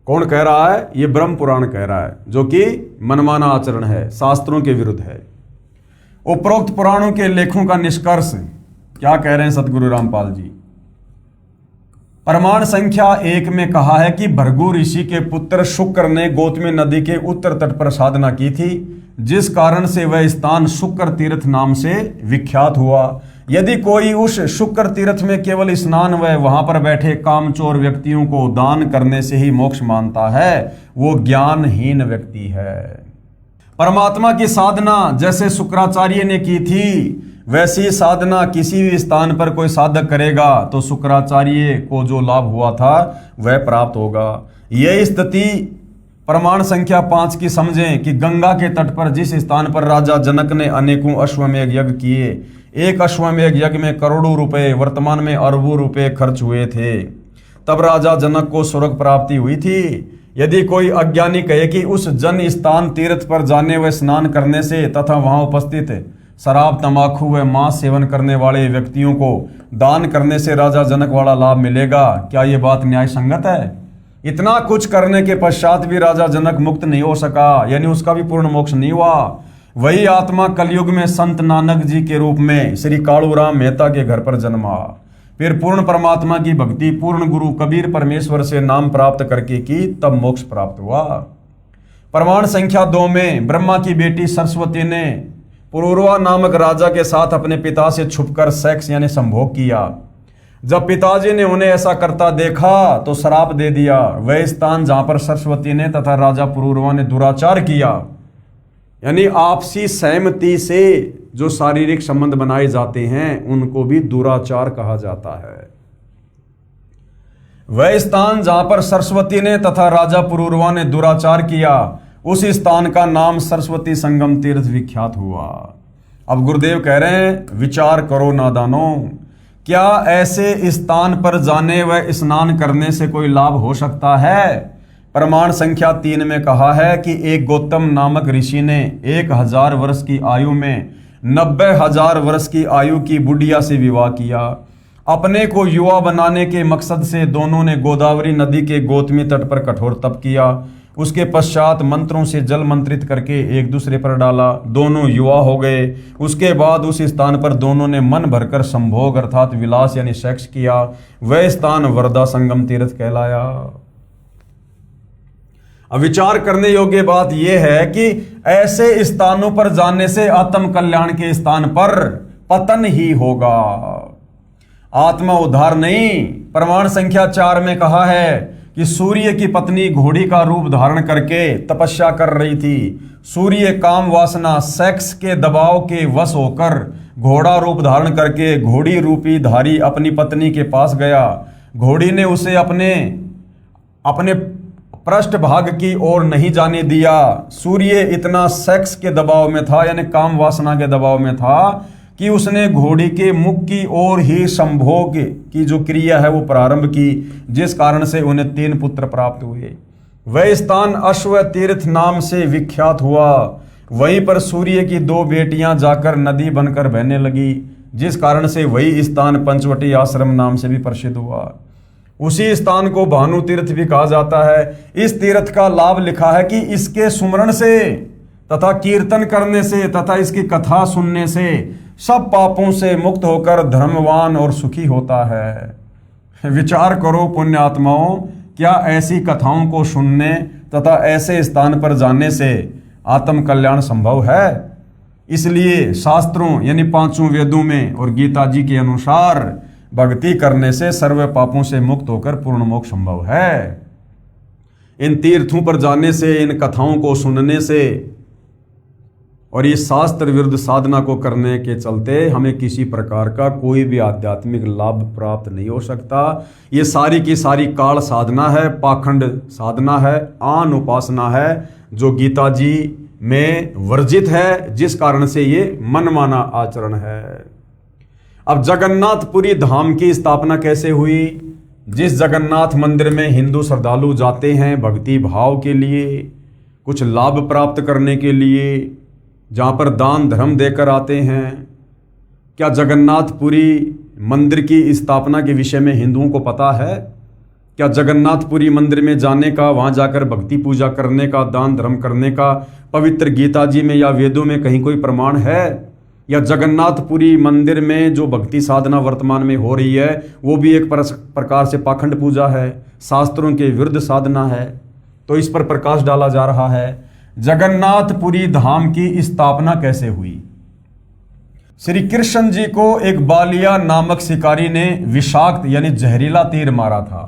कौन कह रहा है? ये ब्रह्म पुराण कह रहा है, जो कि मनमाना आचरण है, शास्त्रों के विरुद्ध है। उपरोक्त पुराणों के लेखों का निष्कर्ष क्या कह रहे हैं सतगुरु रामपाल जी? प्रमाण संख्या 1 में कहा है कि भृगु ऋषि के पुत्र शुक्र ने गौतमी नदी के उत्तर तट पर साधना की थी, जिस कारण से वह स्थान शुक्र तीर्थ नाम से विख्यात हुआ। यदि कोई उस शुक्र तीर्थ में केवल स्नान व वहां पर बैठे कामचोर व्यक्तियों को दान करने से ही मोक्ष मानता है, वो ज्ञानहीन व्यक्ति है। परमात्मा की साधना जैसे शुक्राचार्य ने की थी, वैसी साधना किसी भी स्थान पर कोई साधक करेगा तो शुक्राचार्य को जो लाभ हुआ था वह प्राप्त होगा। यह स्थिति प्रमाण संख्या 5 की समझें कि गंगा के तट पर जिस स्थान पर राजा जनक ने अनेकों अश्वमेध यज्ञ किए, एक अश्वमेध यज्ञ में करोड़ों रुपए, वर्तमान में अरबों रुपए खर्च हुए थे, तब राजा जनक को स्वर्ग प्राप्ति हुई थी। यदि कोई अज्ञानी कहे कि उस जन स्थान तीर्थ पर जाने व स्नान करने से तथा वहां उपस्थित शराब, तंबाकू व मांस सेवन करने वाले व्यक्तियों को दान करने से राजा जनक वाला लाभ मिलेगा, क्या ये बात न्याय संगत है? इतना कुछ करने के पश्चात भी राजा जनक मुक्त नहीं हो सका, यानी उसका भी पूर्ण मोक्ष नहीं हुआ। वही आत्मा कलयुग में संत नानक जी के रूप में श्री कालूराम मेहता के घर पर जन्मा, फिर पूर्ण परमात्मा की भक्ति पूर्ण गुरु कबीर परमेश्वर से नाम प्राप्त करके की, तब मोक्ष प्राप्त हुआ। प्रमाण संख्या 2 में ब्रह्मा की बेटी सरस्वती ने पुरूरवा नामक राजा के साथ अपने पिता से छुपकर सेक्स यानी संभोग किया। जब पिताजी ने उन्हें ऐसा करता देखा तो श्राप दे दिया। वह स्थान जहां पर सरस्वती ने तथा राजा पुरूरवा ने दुराचार किया, यानी आपसी सहमति से जो शारीरिक संबंध बनाए जाते हैं उनको भी दुराचार कहा जाता है। वह स्थान जहां पर सरस्वती ने तथा राजा पुरूरवा ने दुराचार किया, उस स्थान का नाम सरस्वती संगम तीर्थ विख्यात हुआ। अब गुरुदेव कह रहे हैं, विचार करो नादानो, क्या ऐसे स्थान पर जाने व स्नान करने से कोई लाभ हो सकता है? प्रमाण संख्या 3 में कहा है कि एक गौतम नामक ऋषि ने 1000 वर्ष की आयु में 90,000 वर्ष की आयु की बुढ़िया से विवाह किया। अपने को युवा बनाने के मकसद से दोनों ने गोदावरी नदी के गौतमी तट पर कठोर तप किया। उसके पश्चात मंत्रों से जल मंत्रित करके एक दूसरे पर डाला, दोनों युवा हो गए। उसके बाद उस स्थान पर दोनों ने मन भरकर संभोग अर्थात विलास यानी सेक्स किया। वह स्थान वरदा संगम तीर्थ कहलाया। अब विचार करने योग्य बात यह है कि ऐसे स्थानों पर जाने से आत्म कल्याण के स्थान पर पतन ही होगा, आत्मा उद्धार नहीं। प्रमाण संख्या 4 में कहा है कि सूर्य की पत्नी घोड़ी का रूप धारण करके तपस्या कर रही थी। सूर्य काम वासना सेक्स के दबाव के वश होकर घोड़ा रूप धारण करके घोड़ी रूपी धारी अपनी पत्नी के पास गया। घोड़ी ने उसे अपने पृष्ठभाग की ओर नहीं जाने दिया। सूर्य इतना सेक्स के दबाव में था यानी काम वासना के दबाव में था कि उसने घोड़ी के मुख की ओर ही संभोग की जो क्रिया है वो प्रारंभ की, जिस कारण से उन्हें 3 पुत्र प्राप्त हुए। वह स्थान अश्व तीर्थ नाम से विख्यात हुआ। वहीं पर सूर्य की 2 बेटियां जाकर नदी बनकर बहने लगी, जिस कारण से वही स्थान पंचवटी आश्रम नाम से भी प्रसिद्ध हुआ। उसी स्थान को भानु तीर्थ भी कहा जाता है। इस तीर्थ का लाभ लिखा है कि इसके सुमरण से तथा कीर्तन करने से तथा इसकी कथा सुनने से सब पापों से मुक्त होकर धर्मवान और सुखी होता है। विचार करो पुण्यात्माओं, क्या ऐसी कथाओं को सुनने तथा ऐसे स्थान पर जाने से आत्म कल्याण संभव है? इसलिए शास्त्रों यानी 5 वेदों में और गीता जी के अनुसार भक्ति करने से सर्व पापों से मुक्त होकर पूर्ण मोक्ष संभव है। इन तीर्थों पर जाने से, इन कथाओं को सुनने से और इस शास्त्र विरुद्ध साधना को करने के चलते हमें किसी प्रकार का कोई भी आध्यात्मिक लाभ प्राप्त नहीं हो सकता। ये सारी की सारी काल साधना है, पाखंड साधना है, आन उपासना है, जो गीता जी में वर्जित है, जिस कारण से ये मनमाना आचरण है। अब जगन्नाथपुरी धाम की स्थापना कैसे हुई? जिस जगन्नाथ मंदिर में हिंदू श्रद्धालु जाते हैं भक्ति भाव के लिए, कुछ लाभ प्राप्त करने के लिए, जहाँ पर दान धर्म देकर आते हैं, क्या जगन्नाथपुरी मंदिर की स्थापना के विषय में हिंदुओं को पता है? क्या जगन्नाथपुरी मंदिर में जाने का, वहाँ जाकर भक्ति पूजा करने का, दान धर्म करने का पवित्र गीता जी में या वेदों में कहीं कोई प्रमाण है? या जगन्नाथपुरी मंदिर में जो भक्ति साधना वर्तमान में हो रही है वो भी एक प्रकार से पाखंड पूजा है, शास्त्रों के विरुद्ध साधना है। तो इस पर प्रकाश डाला जा रहा है। जगन्नाथपुरी धाम की स्थापना कैसे हुई? श्री कृष्ण जी को एक बालिया नामक शिकारी ने विषाक्त यानी जहरीला तीर मारा था।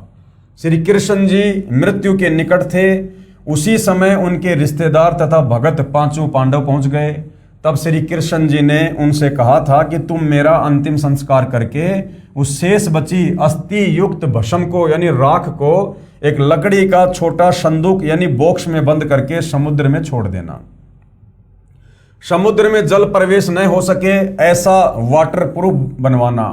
श्री कृष्ण जी मृत्यु के निकट थे। उसी समय उनके रिश्तेदार तथा भगत 5 पांडव पहुंच गए। तब श्री कृष्ण जी ने उनसे कहा था कि तुम मेरा अंतिम संस्कार करके उस शेष बची अस्थि युक्त भस्म को यानी राख को एक लकड़ी का छोटा संदूक यानी बॉक्स में बंद करके समुद्र में छोड़ देना। समुद्र में जल प्रवेश न हो सके ऐसा वाटर प्रूफ बनवाना।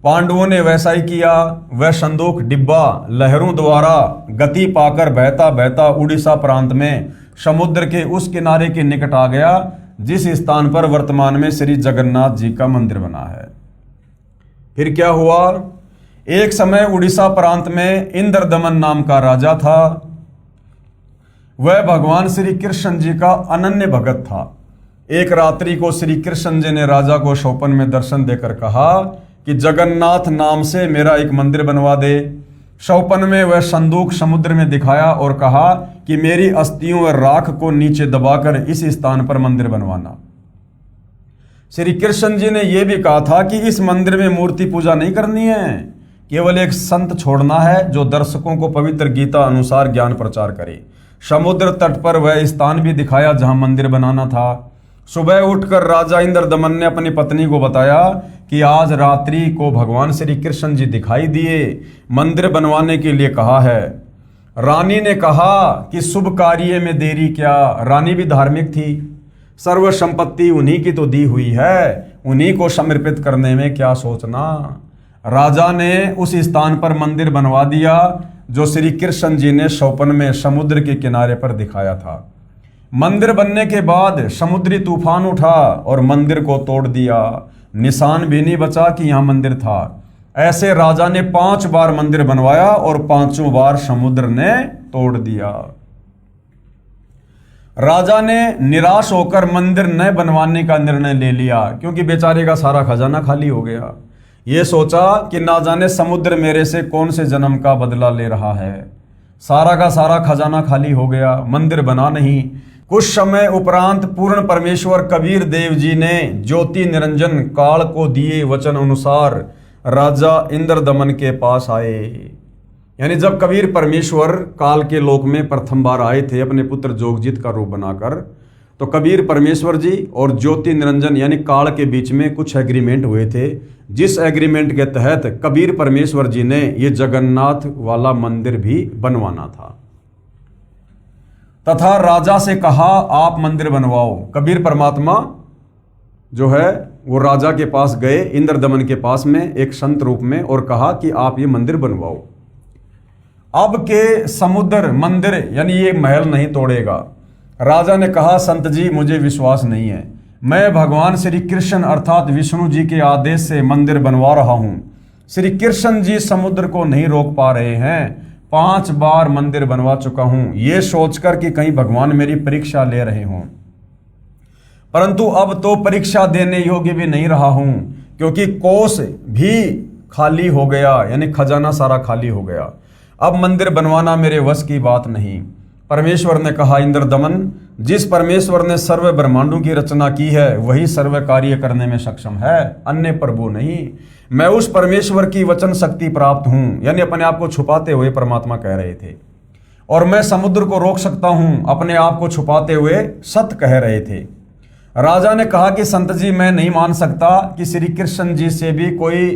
पांडवों ने वैसा ही किया। वह संदूक डिब्बा लहरों द्वारा गति पाकर बहता बहता उड़ीसा प्रांत में समुद्र के उस किनारे के निकट आ गया जिस स्थान पर वर्तमान में श्री जगन्नाथ जी का मंदिर बना है। फिर क्या हुआ? एक समय उड़ीसा प्रांत में इंद्रदमन नाम का राजा था। वह भगवान श्री कृष्ण जी का अनन्य भगत था। एक रात्रि को श्री कृष्ण जी ने राजा को स्वप्न में दर्शन देकर कहा कि जगन्नाथ नाम से मेरा एक मंदिर बनवा दे। स्वप्न में वह संदूक समुद्र में दिखाया और कहा कि मेरी अस्थियों व राख को नीचे दबाकर इस स्थान पर मंदिर बनवाना। श्री कृष्ण जी ने यह भी कहा था कि इस मंदिर में मूर्ति पूजा नहीं करनी है, केवल एक संत छोड़ना है जो दर्शकों को पवित्र गीता अनुसार ज्ञान प्रचार करे। समुद्र तट पर वह स्थान भी दिखाया जहां मंदिर बनाना था। सुबह उठकर राजा इंद्रदमन ने अपनी पत्नी को बताया कि आज रात्रि को भगवान श्री कृष्ण जी दिखाई दिए, मंदिर बनवाने के लिए कहा है। रानी ने कहा कि शुभ कार्य में देरी क्या। रानी भी धार्मिक थी। सर्व संपत्ति उन्हीं की तो दी हुई है, उन्हीं को समर्पित करने में क्या सोचना। राजा ने उस स्थान पर मंदिर बनवा दिया जो श्री कृष्ण जी ने स्वप्न में समुद्र के किनारे पर दिखाया था। मंदिर बनने के बाद समुद्री तूफान उठा और मंदिर को तोड़ दिया। निशान भी नहीं बचा कि यहां मंदिर था। ऐसे राजा ने 5 बार मंदिर बनवाया और 5 बार समुद्र ने तोड़ दिया। राजा ने निराश होकर मंदिर न बनवाने का निर्णय ले लिया, क्योंकि बेचारे का सारा खजाना खाली हो गया। ये सोचा कि ना जाने समुद्र मेरे से कौन से जन्म का बदला ले रहा है। सारा का सारा खजाना खाली हो गया, मंदिर बना नहीं। कुछ समय उपरांत पूर्ण परमेश्वर कबीर देव जी ने ज्योति निरंजन काल को दिए वचन अनुसार राजा इंद्रदमन के पास आए। यानी जब कबीर परमेश्वर काल के लोक में प्रथम बार आए थे अपने पुत्र जोगजित का रूप बनाकर, तो कबीर परमेश्वर जी और ज्योति निरंजन यानी काल के बीच में कुछ एग्रीमेंट हुए थे, जिस एग्रीमेंट के तहत कबीर परमेश्वर जी ने ये जगन्नाथ वाला मंदिर भी बनवाना था। तथा राजा से कहा आप मंदिर बनवाओ। कबीर परमात्मा जो है वो राजा के पास गए, इंद्रदमन के पास में एक संत रूप में, और कहा कि आप ये मंदिर बनवाओ। अब के समुद्र मंदिर यानी ये महल नहीं तोड़ेगा। राजा ने कहा संत जी मुझे विश्वास नहीं है, मैं भगवान श्री कृष्ण अर्थात विष्णु जी के आदेश से मंदिर बनवा रहा हूं। श्री कृष्ण जी समुद्र को नहीं रोक पा रहे हैं, 5 बार मंदिर बनवा चुका हूं, ये सोचकर कि कहीं भगवान मेरी परीक्षा ले रहे हों। परंतु अब तो परीक्षा देने योग्य भी नहीं रहा हूं, क्योंकि कोष भी खाली हो गया, यानी खजाना सारा खाली हो गया। अब मंदिर बनवाना मेरे वश की बात नहीं। परमेश्वर ने कहा इंद्रदमन, जिस परमेश्वर ने सर्व ब्रह्मांडों की रचना की है वही सर्व कार्य करने में सक्षम है, अन्य प्रभु नहीं। मैं उस परमेश्वर की वचन शक्ति प्राप्त हूं, यानी अपने आप को छुपाते हुए परमात्मा कह रहे थे। और मैं समुद्र को रोक सकता हूं, अपने आप को छुपाते हुए सत्य कह रहे थे। राजा ने कहा कि संत जी मैं नहीं मान सकता कि श्री कृष्ण जी से भी कोई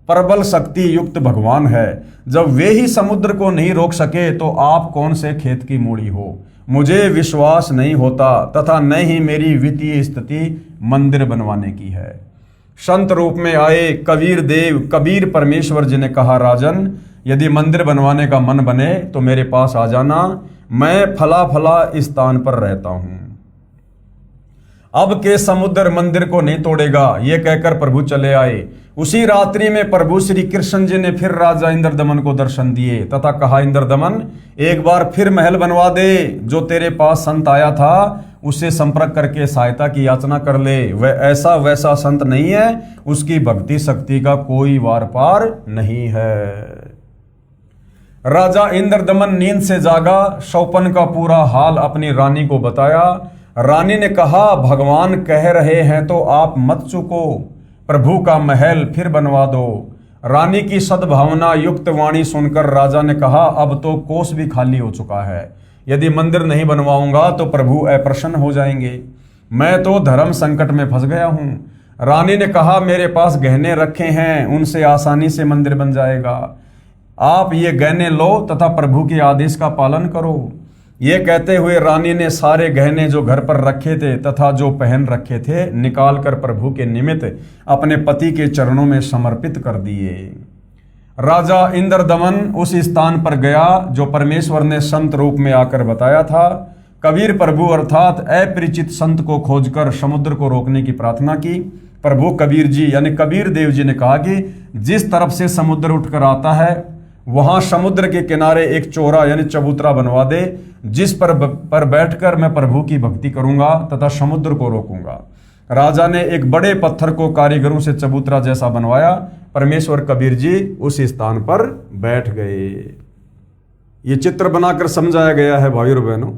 प्रबल शक्ति युक्त भगवान है। जब वे ही समुद्र को नहीं रोक सके तो आप कौन से खेत की मूड़ी हो। मुझे विश्वास नहीं होता, तथा न ही मेरी वित्तीय स्थिति मंदिर बनवाने की है। संत रूप में आए कबीर देव कबीर परमेश्वर जी ने कहा राजन, यदि मंदिर बनवाने का मन बने तो मेरे पास आ जाना, मैं फला फला स्थान पर रहता हूं। अब के समुद्र मंदिर को नहीं तोड़ेगा, ये कहकर प्रभु चले आए। उसी रात्रि में प्रभु श्री कृष्ण जी ने फिर राजा इंद्रदमन को दर्शन दिए तथा कहा इंद्रदमन एक बार फिर महल बनवा दे। जो तेरे पास संत आया था उससे संपर्क करके सहायता की याचना कर ले। वह ऐसा वैसा संत नहीं है, उसकी भक्ति शक्ति का कोई वार पार नहीं है। राजा इंद्रदमन नींद से जागा, शौपन का पूरा हाल अपनी रानी को बताया। रानी ने कहा भगवान कह रहे हैं तो आप मत चूको, प्रभु का महल फिर बनवा दो। रानी की सद्भावना युक्त वाणी सुनकर राजा ने कहा अब तो कोष भी खाली हो चुका है, यदि मंदिर नहीं बनवाऊंगा तो प्रभु अप्रसन्न हो जाएंगे। मैं तो धर्म संकट में फंस गया हूं। रानी ने कहा मेरे पास गहने रखे हैं, उनसे आसानी से मंदिर बन जाएगा। आप ये गहने लो तथा प्रभु के आदेश का पालन करो। ये कहते हुए रानी ने सारे गहने जो घर पर रखे थे तथा जो पहन रखे थे निकाल कर प्रभु के निमित्त अपने पति के चरणों में समर्पित कर दिए। राजा इंद्रदमन उस स्थान पर गया जो परमेश्वर ने संत रूप में आकर बताया था। कबीर प्रभु अर्थात अपरिचित संत को खोजकर समुद्र को रोकने की प्रार्थना की। प्रभु कबीर जी यानी कबीर देव जी ने कहा कि जिस तरफ से समुद्र उठकर आता है वहां समुद्र के किनारे एक चौरा यानी चबूतरा बनवा दे, जिस पर बैठकर मैं प्रभु की भक्ति करूंगा तथा समुद्र को रोकूंगा। राजा ने एक बड़े पत्थर को कारीगरों से चबूतरा जैसा बनवाया। परमेश्वर कबीर जी उस स्थान पर बैठ गए। ये चित्र बनाकर समझाया गया है भाइयों बहनों।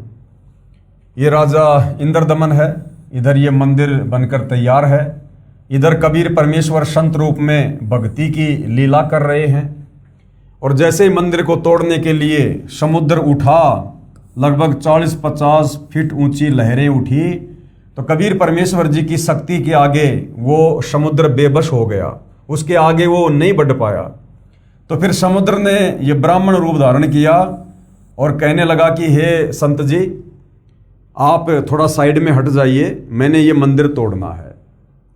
ये राजा इंद्रदमन है, इधर ये मंदिर बनकर तैयार है, इधर कबीर परमेश्वर संत रूप में भक्ति की लीला कर रहे हैं। और जैसे ही मंदिर को तोड़ने के लिए समुद्र उठा, लगभग 40-50 फीट ऊंची लहरें उठी, तो कबीर परमेश्वर जी की शक्ति के आगे वो समुद्र बेबस हो गया, उसके आगे वो नहीं बढ़ पाया। तो फिर समुद्र ने ये ब्राह्मण रूप धारण किया और कहने लगा कि हे संत जी आप थोड़ा साइड में हट जाइए, मैंने ये मंदिर तोड़ना है।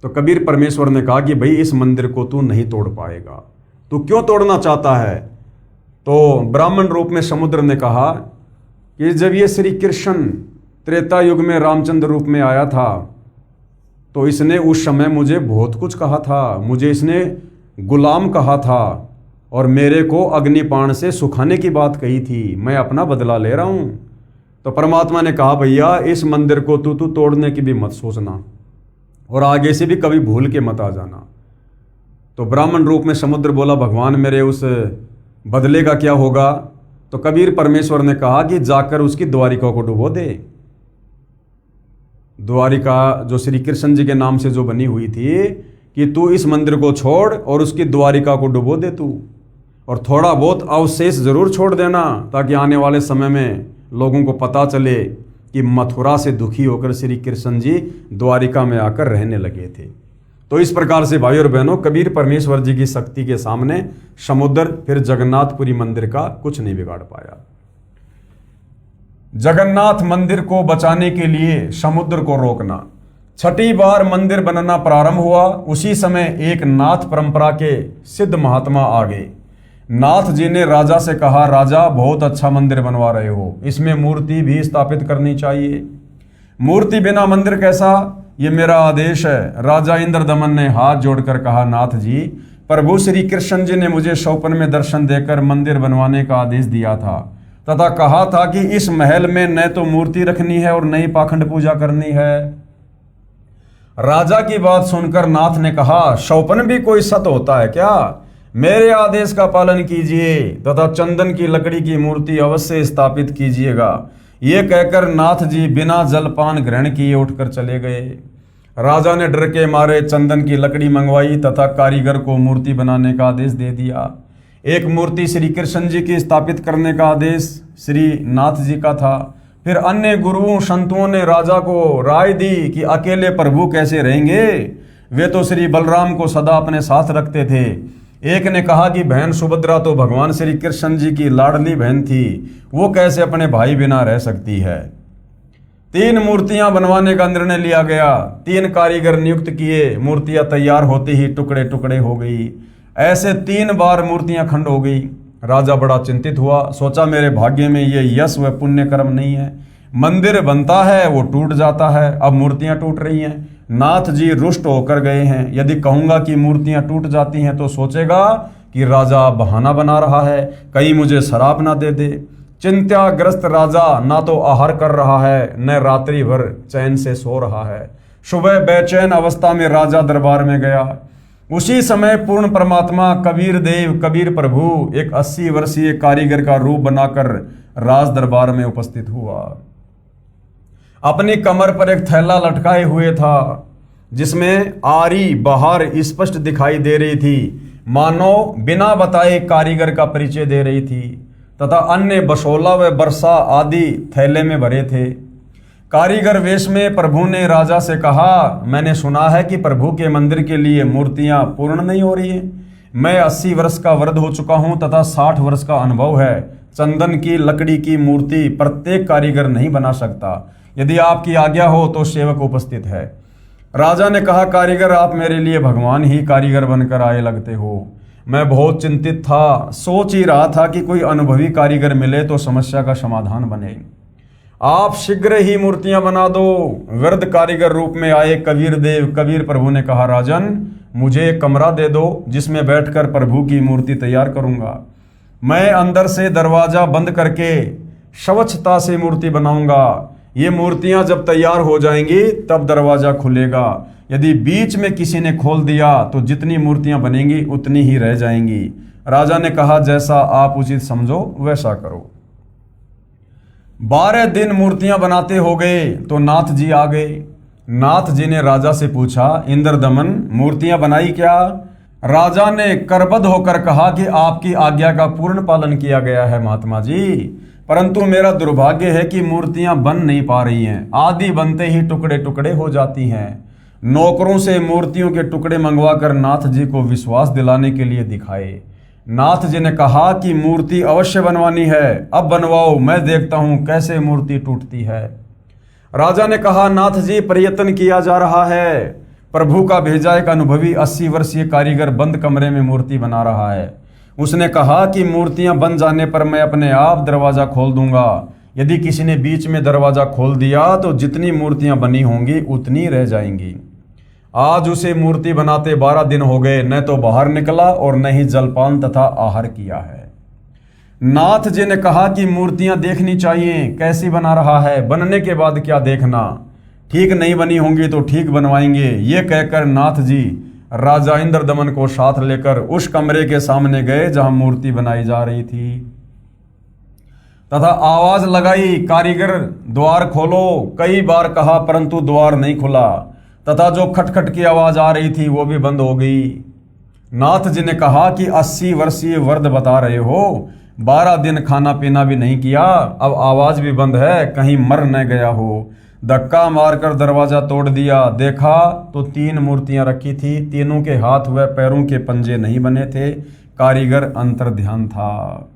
तो कबीर परमेश्वर ने कहा कि भाई इस मंदिर को तू नहीं तोड़ पाएगा, तू क्यों तोड़ना चाहता है। तो ब्राह्मण रूप में समुद्र ने कहा कि जब ये श्री कृष्ण त्रेता युग में रामचंद्र रूप में आया था तो इसने उस समय मुझे बहुत कुछ कहा था, मुझे इसने गुलाम कहा था और मेरे को अग्निपाण से सुखाने की बात कही थी। मैं अपना बदला ले रहा हूँ। तो परमात्मा ने कहा भैया इस मंदिर को तू तोड़ने की भी मत सोचना और आगे से भी कभी भूल के मत आ जाना। तो ब्राह्मण रूप में समुद्र बोला भगवान मेरे उस बदले का क्या होगा? तो कबीर परमेश्वर ने कहा कि जाकर उसकी द्वारिका को डुबो दे। द्वारिका जो श्री कृष्ण जी के नाम से जो बनी हुई थी कि तू इस मंदिर को छोड़ और उसकी द्वारिका को डुबो दे तू, और थोड़ा बहुत अवशेष जरूर छोड़ देना ताकि आने वाले समय में लोगों को पता चले कि मथुरा से दुखी होकर श्री कृष्ण जी द्वारिका में आकर रहने लगे थे। तो इस प्रकार से भाई और बहनों कबीर परमेश्वर जी की शक्ति के सामने समुद्र फिर जगन्नाथपुरी मंदिर का कुछ नहीं बिगाड़ पाया। जगन्नाथ मंदिर को बचाने के लिए समुद्र को रोकना। छठी बार मंदिर बनना प्रारंभ हुआ, उसी समय एक नाथ परंपरा के सिद्ध महात्मा आ गए। नाथ जी ने राजा से कहा, राजा बहुत अच्छा मंदिर बनवा रहे हो, इसमें मूर्ति भी स्थापित करनी चाहिए। मूर्ति बिना मंदिर कैसा? ये मेरा आदेश है। राजा इंद्रदमन ने हाथ जोड़कर कहा, नाथ जी प्रभु श्री कृष्ण जी ने मुझे स्वप्न में दर्शन देकर मंदिर बनवाने का आदेश दिया था तथा कहा था कि इस महल में न तो मूर्ति रखनी है और न ही पाखंड पूजा करनी है। राजा की बात सुनकर नाथ ने कहा, स्वप्न भी कोई सत होता है क्या? मेरे आदेश का पालन कीजिए तथा चंदन की लकड़ी की मूर्ति अवश्य स्थापित कीजिएगा। ये कहकर नाथ जी बिना जलपान ग्रहण किए उठकर चले गए। राजा ने डर के मारे चंदन की लकड़ी मंगवाई तथा कारीगर को मूर्ति बनाने का आदेश दे दिया। एक मूर्ति श्री कृष्ण जी की स्थापित करने का आदेश श्री नाथ जी का था। फिर अन्य गुरुओं संतों ने राजा को राय दी कि अकेले प्रभु कैसे रहेंगे, वे तो श्री बलराम को सदा अपने साथ रखते थे। एक ने कहा कि बहन सुभद्रा तो भगवान श्री कृष्ण जी की लाडली बहन थी, वो कैसे अपने भाई बिना रह सकती है। 3 मूर्तियां बनवाने का निर्णय लिया गया। 3 कारीगर नियुक्त किए। मूर्तियां तैयार होते ही टुकड़े टुकड़े हो गई। ऐसे 3 बार मूर्तियां खंड हो गई। राजा बड़ा चिंतित हुआ, सोचा मेरे भाग्य में ये यश व पुण्य कर्म नहीं है। मंदिर बनता है वो टूट जाता है, अब मूर्तियां टूट रही हैं। नाथ जी रुष्ट होकर गए हैं। यदि कहूंगा कि मूर्तियां टूट जाती हैं तो सोचेगा कि राजा बहाना बना रहा है, कहीं मुझे शराब ना दे दे। चिंताग्रस्त राजा ना तो आहार कर रहा है न रात्रि भर चैन से सो रहा है। सुबह बेचैन अवस्था में राजा दरबार में गया। उसी समय पूर्ण परमात्मा कबीर देव कबीर प्रभु एक 80 वर्षीय कारीगर का रूप बनाकर राज दरबार में उपस्थित हुआ। अपनी कमर पर एक थैला लटकाए हुए था जिसमें आरी बहार स्पष्ट दिखाई दे रही थी, मानो बिना बताए कारीगर का परिचय दे रही थी, तथा अन्य बसोला व बरसा आदि थैले में भरे थे। कारीगर वेश में प्रभु ने राजा से कहा, मैंने सुना है कि प्रभु के मंदिर के लिए मूर्तियां पूर्ण नहीं हो रही हैं। मैं 80 वर्ष का वृद्ध हो चुका हूं तथा 60 वर्ष का अनुभव है। चंदन की लकड़ी की मूर्ति प्रत्येक कारीगर नहीं बना सकता। यदि आपकी आज्ञा हो तो सेवक उपस्थित है। राजा ने कहा, कारीगर आप मेरे लिए भगवान ही कारीगर बनकर आए लगते हो। मैं बहुत चिंतित था, सोच ही रहा था कि कोई अनुभवी कारीगर मिले तो समस्या का समाधान बने। आप शीघ्र ही मूर्तियां बना दो। वृद्ध कारीगर रूप में आए कबीर देव कबीर प्रभु ने कहा, राजन मुझे एक कमरा दे दो जिसमें बैठकर प्रभु की मूर्ति तैयार करूंगा। मैं अंदर से दरवाजा बंद करके स्वच्छता से मूर्ति बनाऊंगा। ये मूर्तियां जब तैयार हो जाएंगी तब दरवाजा खुलेगा। यदि बीच में किसी ने खोल दिया तो जितनी मूर्तियां बनेंगी उतनी ही रह जाएंगी। राजा ने कहा, जैसा आप उचित समझो वैसा करो। 12 दिन मूर्तियां बनाते हो गए तो नाथ जी आ गए। नाथ जी ने राजा से पूछा, इंद्रदमन मूर्तियां बनाई क्या? राजा ने करबद्ध होकर कहा कि आपकी आज्ञा का पूर्ण पालन किया गया है महात्मा जी, परंतु मेरा दुर्भाग्य है कि मूर्तियां बन नहीं पा रही हैं। आदि बनते ही टुकड़े टुकड़े हो जाती हैं। नौकरों से मूर्तियों के टुकड़े मंगवाकर नाथ जी को विश्वास दिलाने के लिए दिखाए। नाथ जी ने कहा कि मूर्ति अवश्य बनवानी है, अब बनवाओ, मैं देखता हूं कैसे मूर्ति टूटती है। राजा ने कहा, नाथ जी प्रयत्न किया जा रहा है। प्रभु का भेजा एक अनुभवी 80 वर्षीय कारीगर बंद कमरे में मूर्ति बना रहा है। उसने कहा कि मूर्तियां बन जाने पर मैं अपने आप दरवाजा खोल दूंगा। यदि किसी ने बीच में दरवाजा खोल दिया तो जितनी मूर्तियां बनी होंगी उतनी रह जाएंगी। आज उसे मूर्ति बनाते 12 दिन हो गए, न तो बाहर निकला और न ही जलपान तथा आहार किया है। नाथ जी ने कहा कि मूर्तियां देखनी चाहिए, कैसी बना रहा है, बनने के बाद क्या देखना, ठीक नहीं बनी होंगी तो ठीक बनवाएंगे। ये कहकर नाथ जी राजा इंद्रदमन को साथ लेकर उस कमरे के सामने गए जहां मूर्ति बनाई जा रही थी, तथा आवाज लगाई, कारीगर द्वार खोलो। कई बार कहा परंतु द्वार नहीं खुला, तथा जो खटखट की आवाज आ रही थी वो भी बंद हो गई। नाथ जी ने कहा कि 80 वर्षीय वृद्ध बता रहे हो, 12 दिन खाना पीना भी नहीं किया, अब आवाज भी बंद है, कहीं मर न गया हो। धक्का मारकर दरवाजा तोड़ दिया, देखा तो 3 मूर्तियां रखी थी, तीनों के हाथ व पैरों के पंजे नहीं बने थे, कारीगर अंतर्ध्यान था।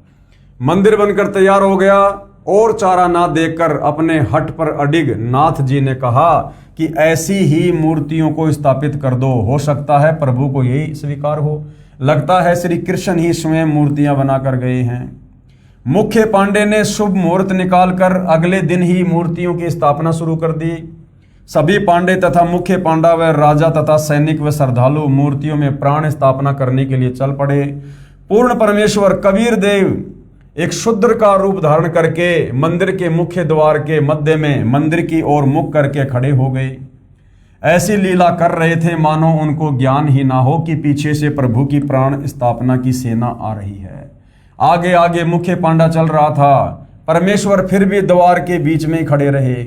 मंदिर बनकर तैयार हो गया और चारा ना देखकर अपने हट पर अडिग नाथ जी ने कहा कि ऐसी ही मूर्तियों को स्थापित कर दो, हो सकता है प्रभु को यही स्वीकार हो। लगता है श्री कृष्ण ही स्वयं मूर्तियां बनाकर गए हैं। मुख्य पांडे ने शुभ मुहूर्त निकालकर अगले दिन ही मूर्तियों की स्थापना शुरू कर दी। सभी पांडे तथा मुख्य पांडा व राजा तथा सैनिक व श्रद्धालु मूर्तियों में प्राण स्थापना करने के लिए चल पड़े। पूर्ण परमेश्वर कबीर देव एक शूद्र का रूप धारण करके मंदिर के मुख्य द्वार के मध्य में मंदिर की ओर मुख करके खड़े हो गए। ऐसी लीला कर रहे थे मानो उनको ज्ञान ही ना हो कि पीछे से प्रभु की प्राण स्थापना की सेना आ रही है। आगे आगे मुख्य पांडा चल रहा था, परमेश्वर फिर भी द्वार के बीच में ही खड़े रहे।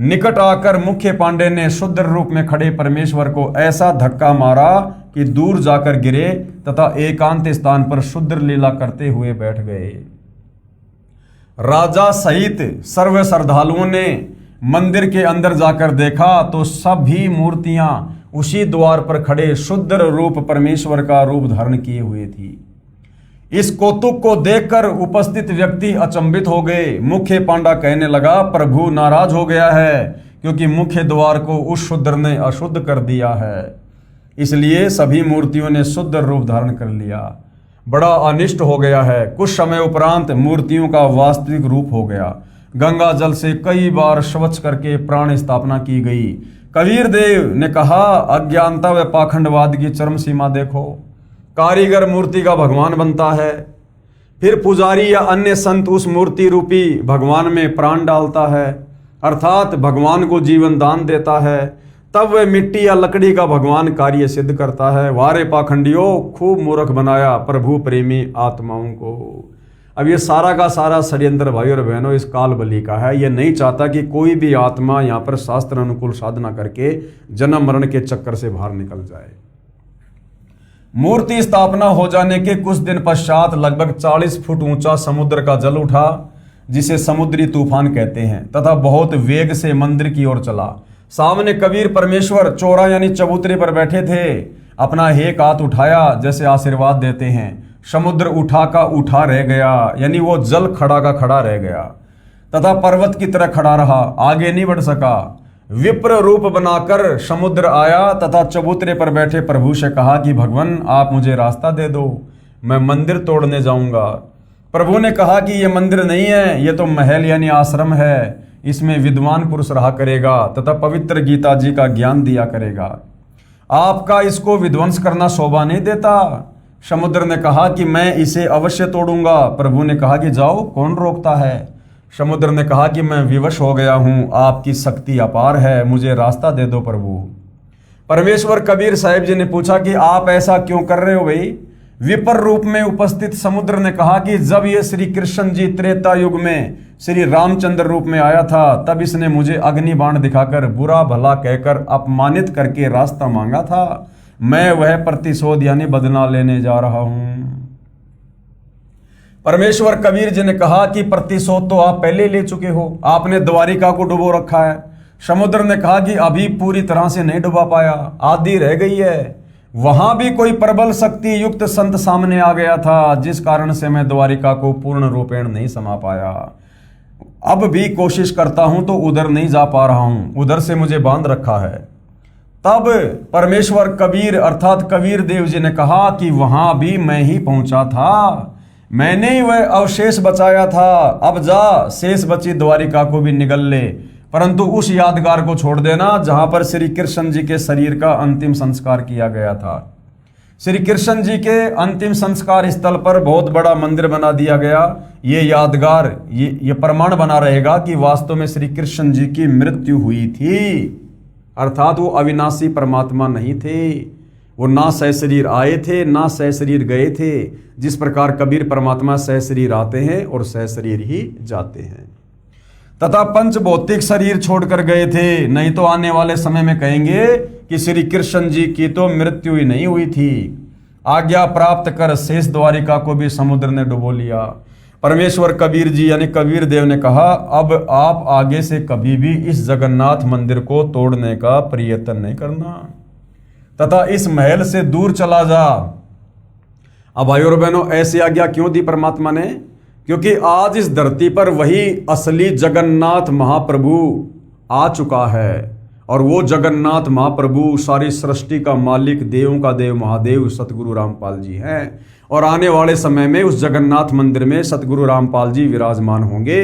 निकट आकर मुख्य पांडे ने शूद्र रूप में खड़े परमेश्वर को ऐसा धक्का मारा कि दूर जाकर गिरे तथा एकांत स्थान पर शूद्र लीला करते हुए बैठ गए। राजा सहित सर्व श्रद्धालुओं ने मंदिर के अंदर जाकर देखा तो सभी मूर्तियां उसी द्वार पर खड़े शुद्ध रूप परमेश्वर का रूप धारण किए हुए थी। इस कौतुक को देखकर उपस्थित व्यक्ति अचंभित हो गए। मुख्य पांडा कहने लगा, प्रभु नाराज हो गया है क्योंकि मुख्य द्वार को उस शूद्र ने अशुद्ध कर दिया है, इसलिए सभी मूर्तियों ने शुद्ध रूप धारण कर लिया। बड़ा अनिष्ट हो गया है। कुछ समय उपरांत मूर्तियों का वास्तविक रूप हो गया। गंगा जल से कई बार स्वच्छ करके प्राण स्थापना की गई। कबीर देव ने कहा, अज्ञानता व पाखंडवाद की चरम सीमा देखो। कारीगर मूर्ति का भगवान बनता है, फिर पुजारी या अन्य संत उस मूर्ति रूपी भगवान में प्राण डालता है, अर्थात भगवान को जीवन दान देता है, तब वह मिट्टी या लकड़ी का भगवान कार्य सिद्ध करता है। वारे पाखंडियों, खूब मूर्ख बनाया प्रभु प्रेमी आत्माओं को। अब ये सारा का सारा षड्यंत्र भाई और बहनों इस काल बलि का है। ये नहीं चाहता कि कोई भी आत्मा यहाँ पर शास्त्र अनुकूल साधना करके जन्म मरण के चक्कर से बाहर निकल जाए। मूर्ति स्थापना हो जाने के कुछ दिन पश्चात लगभग 40 फुट ऊंचा समुद्र का जल उठा, जिसे समुद्री तूफान कहते हैं, तथा बहुत वेग से मंदिर की ओर चला। सामने कबीर परमेश्वर चौरा यानी चबूतरे पर बैठे थे। अपना एक हाथ उठाया जैसे आशीर्वाद देते हैं। समुद्र उठा का उठा रह गया, यानी वो जल खड़ा का खड़ा रह गया तथा पर्वत की तरह खड़ा रहा, आगे नहीं बढ़ सका। विप्र रूप बनाकर समुद्र आया तथा चबूतरे पर बैठे प्रभु से कहा कि भगवान आप मुझे रास्ता दे दो, मैं मंदिर तोड़ने जाऊंगा। प्रभु ने कहा कि ये मंदिर नहीं है, ये तो महल यानी आश्रम है। इसमें विद्वान पुरुष रहा करेगा तथा पवित्र गीता जी का ज्ञान दिया करेगा। आपका इसको विध्वंस करना शोभा नहीं देता। समुद्र ने कहा कि मैं इसे अवश्य तोड़ूंगा। प्रभु ने कहा कि जाओ, कौन रोकता है। समुद्र ने कहा कि मैं विवश हो गया हूं, आपकी शक्ति अपार है, मुझे रास्ता दे दो प्रभु। परमेश्वर कबीर साहिब जी ने पूछा कि आप ऐसा क्यों कर रहे हो भाई। विपर रूप में उपस्थित समुद्र ने कहा कि जब ये श्री कृष्ण जी त्रेता युग में श्री रामचंद्र रूप में आया था, तब इसने मुझे अग्नि बाण दिखाकर बुरा भला कहकर अपमानित करके रास्ता मांगा था। मैं वह प्रतिशोध यानी बदला लेने जा रहा हूं। परमेश्वर कबीर जी ने कहा कि प्रतिशोध तो आप पहले ले चुके हो, आपने द्वारिका को डुबो रखा है। समुद्र ने कहा कि अभी पूरी तरह से नहीं डुबा पाया, आधी रह गई है। वहां भी कोई प्रबल शक्ति युक्त संत सामने आ गया था, जिस कारण से मैं द्वारिका को पूर्ण रूपेण नहीं समा पाया। अब भी कोशिश करता हूं तो उधर नहीं जा पा रहा हूं, उधर से मुझे बांध रखा है। तब परमेश्वर कबीर अर्थात कबीर देव जी ने कहा कि वहां भी मैं ही पहुंचा था, मैंने ही वह अवशेष बचाया था। अब जा, शेष बची द्वारिका को भी निगल ले, परंतु उस यादगार को छोड़ देना जहां पर श्री कृष्ण जी के शरीर का अंतिम संस्कार किया गया था। श्री कृष्ण जी के अंतिम संस्कार स्थल पर बहुत बड़ा मंदिर बना दिया गया। ये यादगार, ये प्रमाण बना रहेगा कि वास्तव में श्री कृष्ण जी की मृत्यु हुई थी, अर्थात वो अविनाशी परमात्मा नहीं थे। वो ना सहशरीर आए थे, ना सहशरीर गए थे। जिस प्रकार कबीर परमात्मा सहशरीर आते हैं और सहशरीर ही जाते हैं, तथा पंच भौतिक शरीर छोड़कर गए थे। नहीं तो आने वाले समय में कहेंगे कि श्री कृष्ण जी की तो मृत्यु ही नहीं हुई थी। आज्ञा प्राप्त कर शेष द्वारिका को भी समुद्र ने डुबो लिया। परमेश्वर कबीर जी यानी कबीर देव ने कहा, अब आप आगे से कभी भी इस जगन्नाथ मंदिर को तोड़ने का प्रयत्न नहीं करना तथा इस महल से दूर चला जा। अब भाई और बहनों, ऐसी आज्ञा क्यों दी परमात्मा ने? क्योंकि आज इस धरती पर वही असली जगन्नाथ महाप्रभु आ चुका है, और वो जगन्नाथ महाप्रभु सारी सृष्टि का मालिक, देवों का देव महादेव सतगुरु रामपाल जी हैं। और आने वाले समय में उस जगन्नाथ मंदिर में सतगुरु रामपाल जी विराजमान होंगे,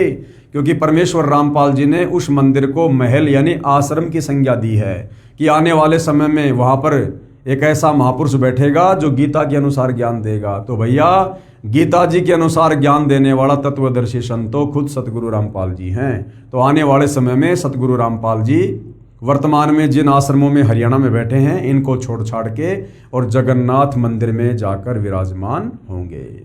क्योंकि परमेश्वर रामपाल जी ने उस मंदिर को महल यानी आश्रम की संज्ञा दी है कि आने वाले समय में वहाँ पर एक ऐसा महापुरुष बैठेगा जो गीता के अनुसार ज्ञान देगा। तो भैया, गीता जी के अनुसार ज्ञान देने वाला तत्वदर्शी संतो खुद सतगुरु रामपाल जी हैं। तो आने वाले समय में सतगुरु रामपाल जी वर्तमान में जिन आश्रमों में हरियाणा में बैठे हैं, इनको छोड़ छाड़ के और जगन्नाथ मंदिर में जाकर विराजमान होंगे।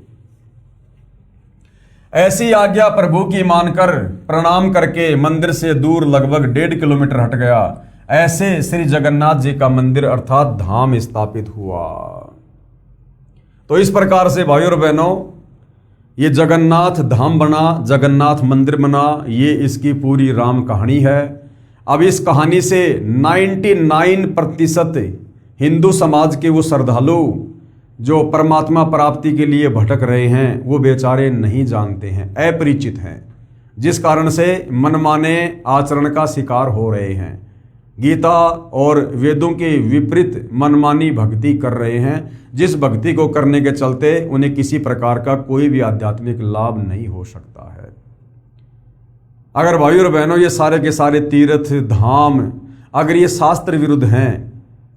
ऐसी आज्ञा प्रभु की मानकर प्रणाम करके मंदिर से दूर लगभग 1.5 किलोमीटर हट गया। ऐसे श्री जगन्नाथ जी का मंदिर अर्थात धाम स्थापित हुआ। तो इस प्रकार से भाइयों और बहनों, ये जगन्नाथ धाम बना, जगन्नाथ मंदिर बना, ये इसकी पूरी राम कहानी है। अब इस कहानी से 99% हिंदू समाज के वो श्रद्धालु जो परमात्मा प्राप्ति के लिए भटक रहे हैं, वो बेचारे नहीं जानते हैं, अपरिचित हैं, जिस कारण से मनमाने आचरण का शिकार हो रहे हैं। गीता और वेदों के विपरीत मनमानी भक्ति कर रहे हैं, जिस भक्ति को करने के चलते उन्हें किसी प्रकार का कोई भी आध्यात्मिक लाभ नहीं हो सकता है। अगर भाइयों और बहनों, ये सारे के सारे तीर्थ धाम अगर ये शास्त्र विरुद्ध हैं,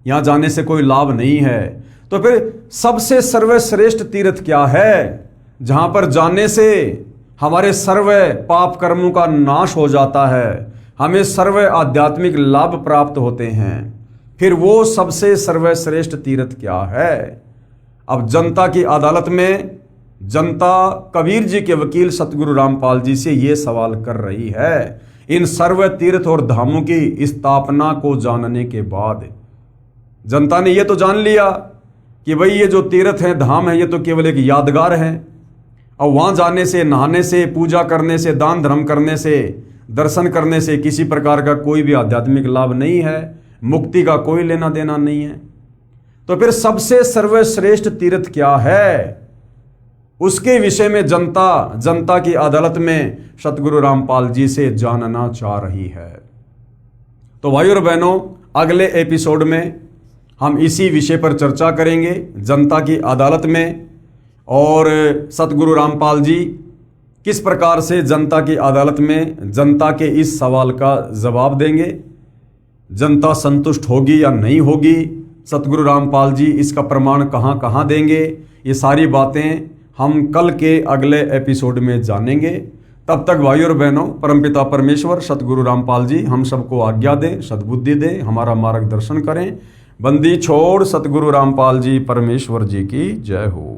यहाँ जाने से कोई लाभ नहीं है, तो फिर सबसे सर्वश्रेष्ठ तीर्थ क्या है जहां पर जाने से हमारे सर्व पाप कर्मों का नाश हो जाता है, हमें सर्व आध्यात्मिक लाभ प्राप्त होते हैं? फिर वो सबसे सर्वश्रेष्ठ तीर्थ क्या है? अब जनता की अदालत में जनता कबीर जी के वकील सतगुरु रामपाल जी से ये सवाल कर रही है। इन सर्व तीर्थ और धामों की स्थापना को जानने के बाद जनता ने ये तो जान लिया कि भाई ये जो तीर्थ हैं, धाम है, ये तो केवल एक यादगार है। और वहां जाने से, नहाने से, पूजा करने से, दान धर्म करने से, दर्शन करने से किसी प्रकार का कोई भी आध्यात्मिक लाभ नहीं है, मुक्ति का कोई लेना देना नहीं है। तो फिर सबसे सर्वश्रेष्ठ तीर्थ क्या है, उसके विषय में जनता की अदालत में सतगुरु रामपाल जी से जानना चाह रही है। तो भाइयों और बहनों, अगले एपिसोड में हम इसी विषय पर चर्चा करेंगे, जनता की अदालत में, और सतगुरु रामपाल जी किस प्रकार से जनता की अदालत में जनता के इस सवाल का जवाब देंगे। जनता संतुष्ट होगी या नहीं होगी, सतगुरु रामपाल जी इसका प्रमाण कहाँ कहाँ देंगे, ये सारी बातें हम कल के अगले एपिसोड में जानेंगे। तब तक भाइयों और बहनों, परमपिता परमेश्वर सतगुरु रामपाल जी हम सबको आज्ञा दें, सद्बुद्धि दें, हमारा मार्गदर्शन करें। बंदी छोड़ सतगुरु रामपाल जी परमेश्वर जी की जय हो।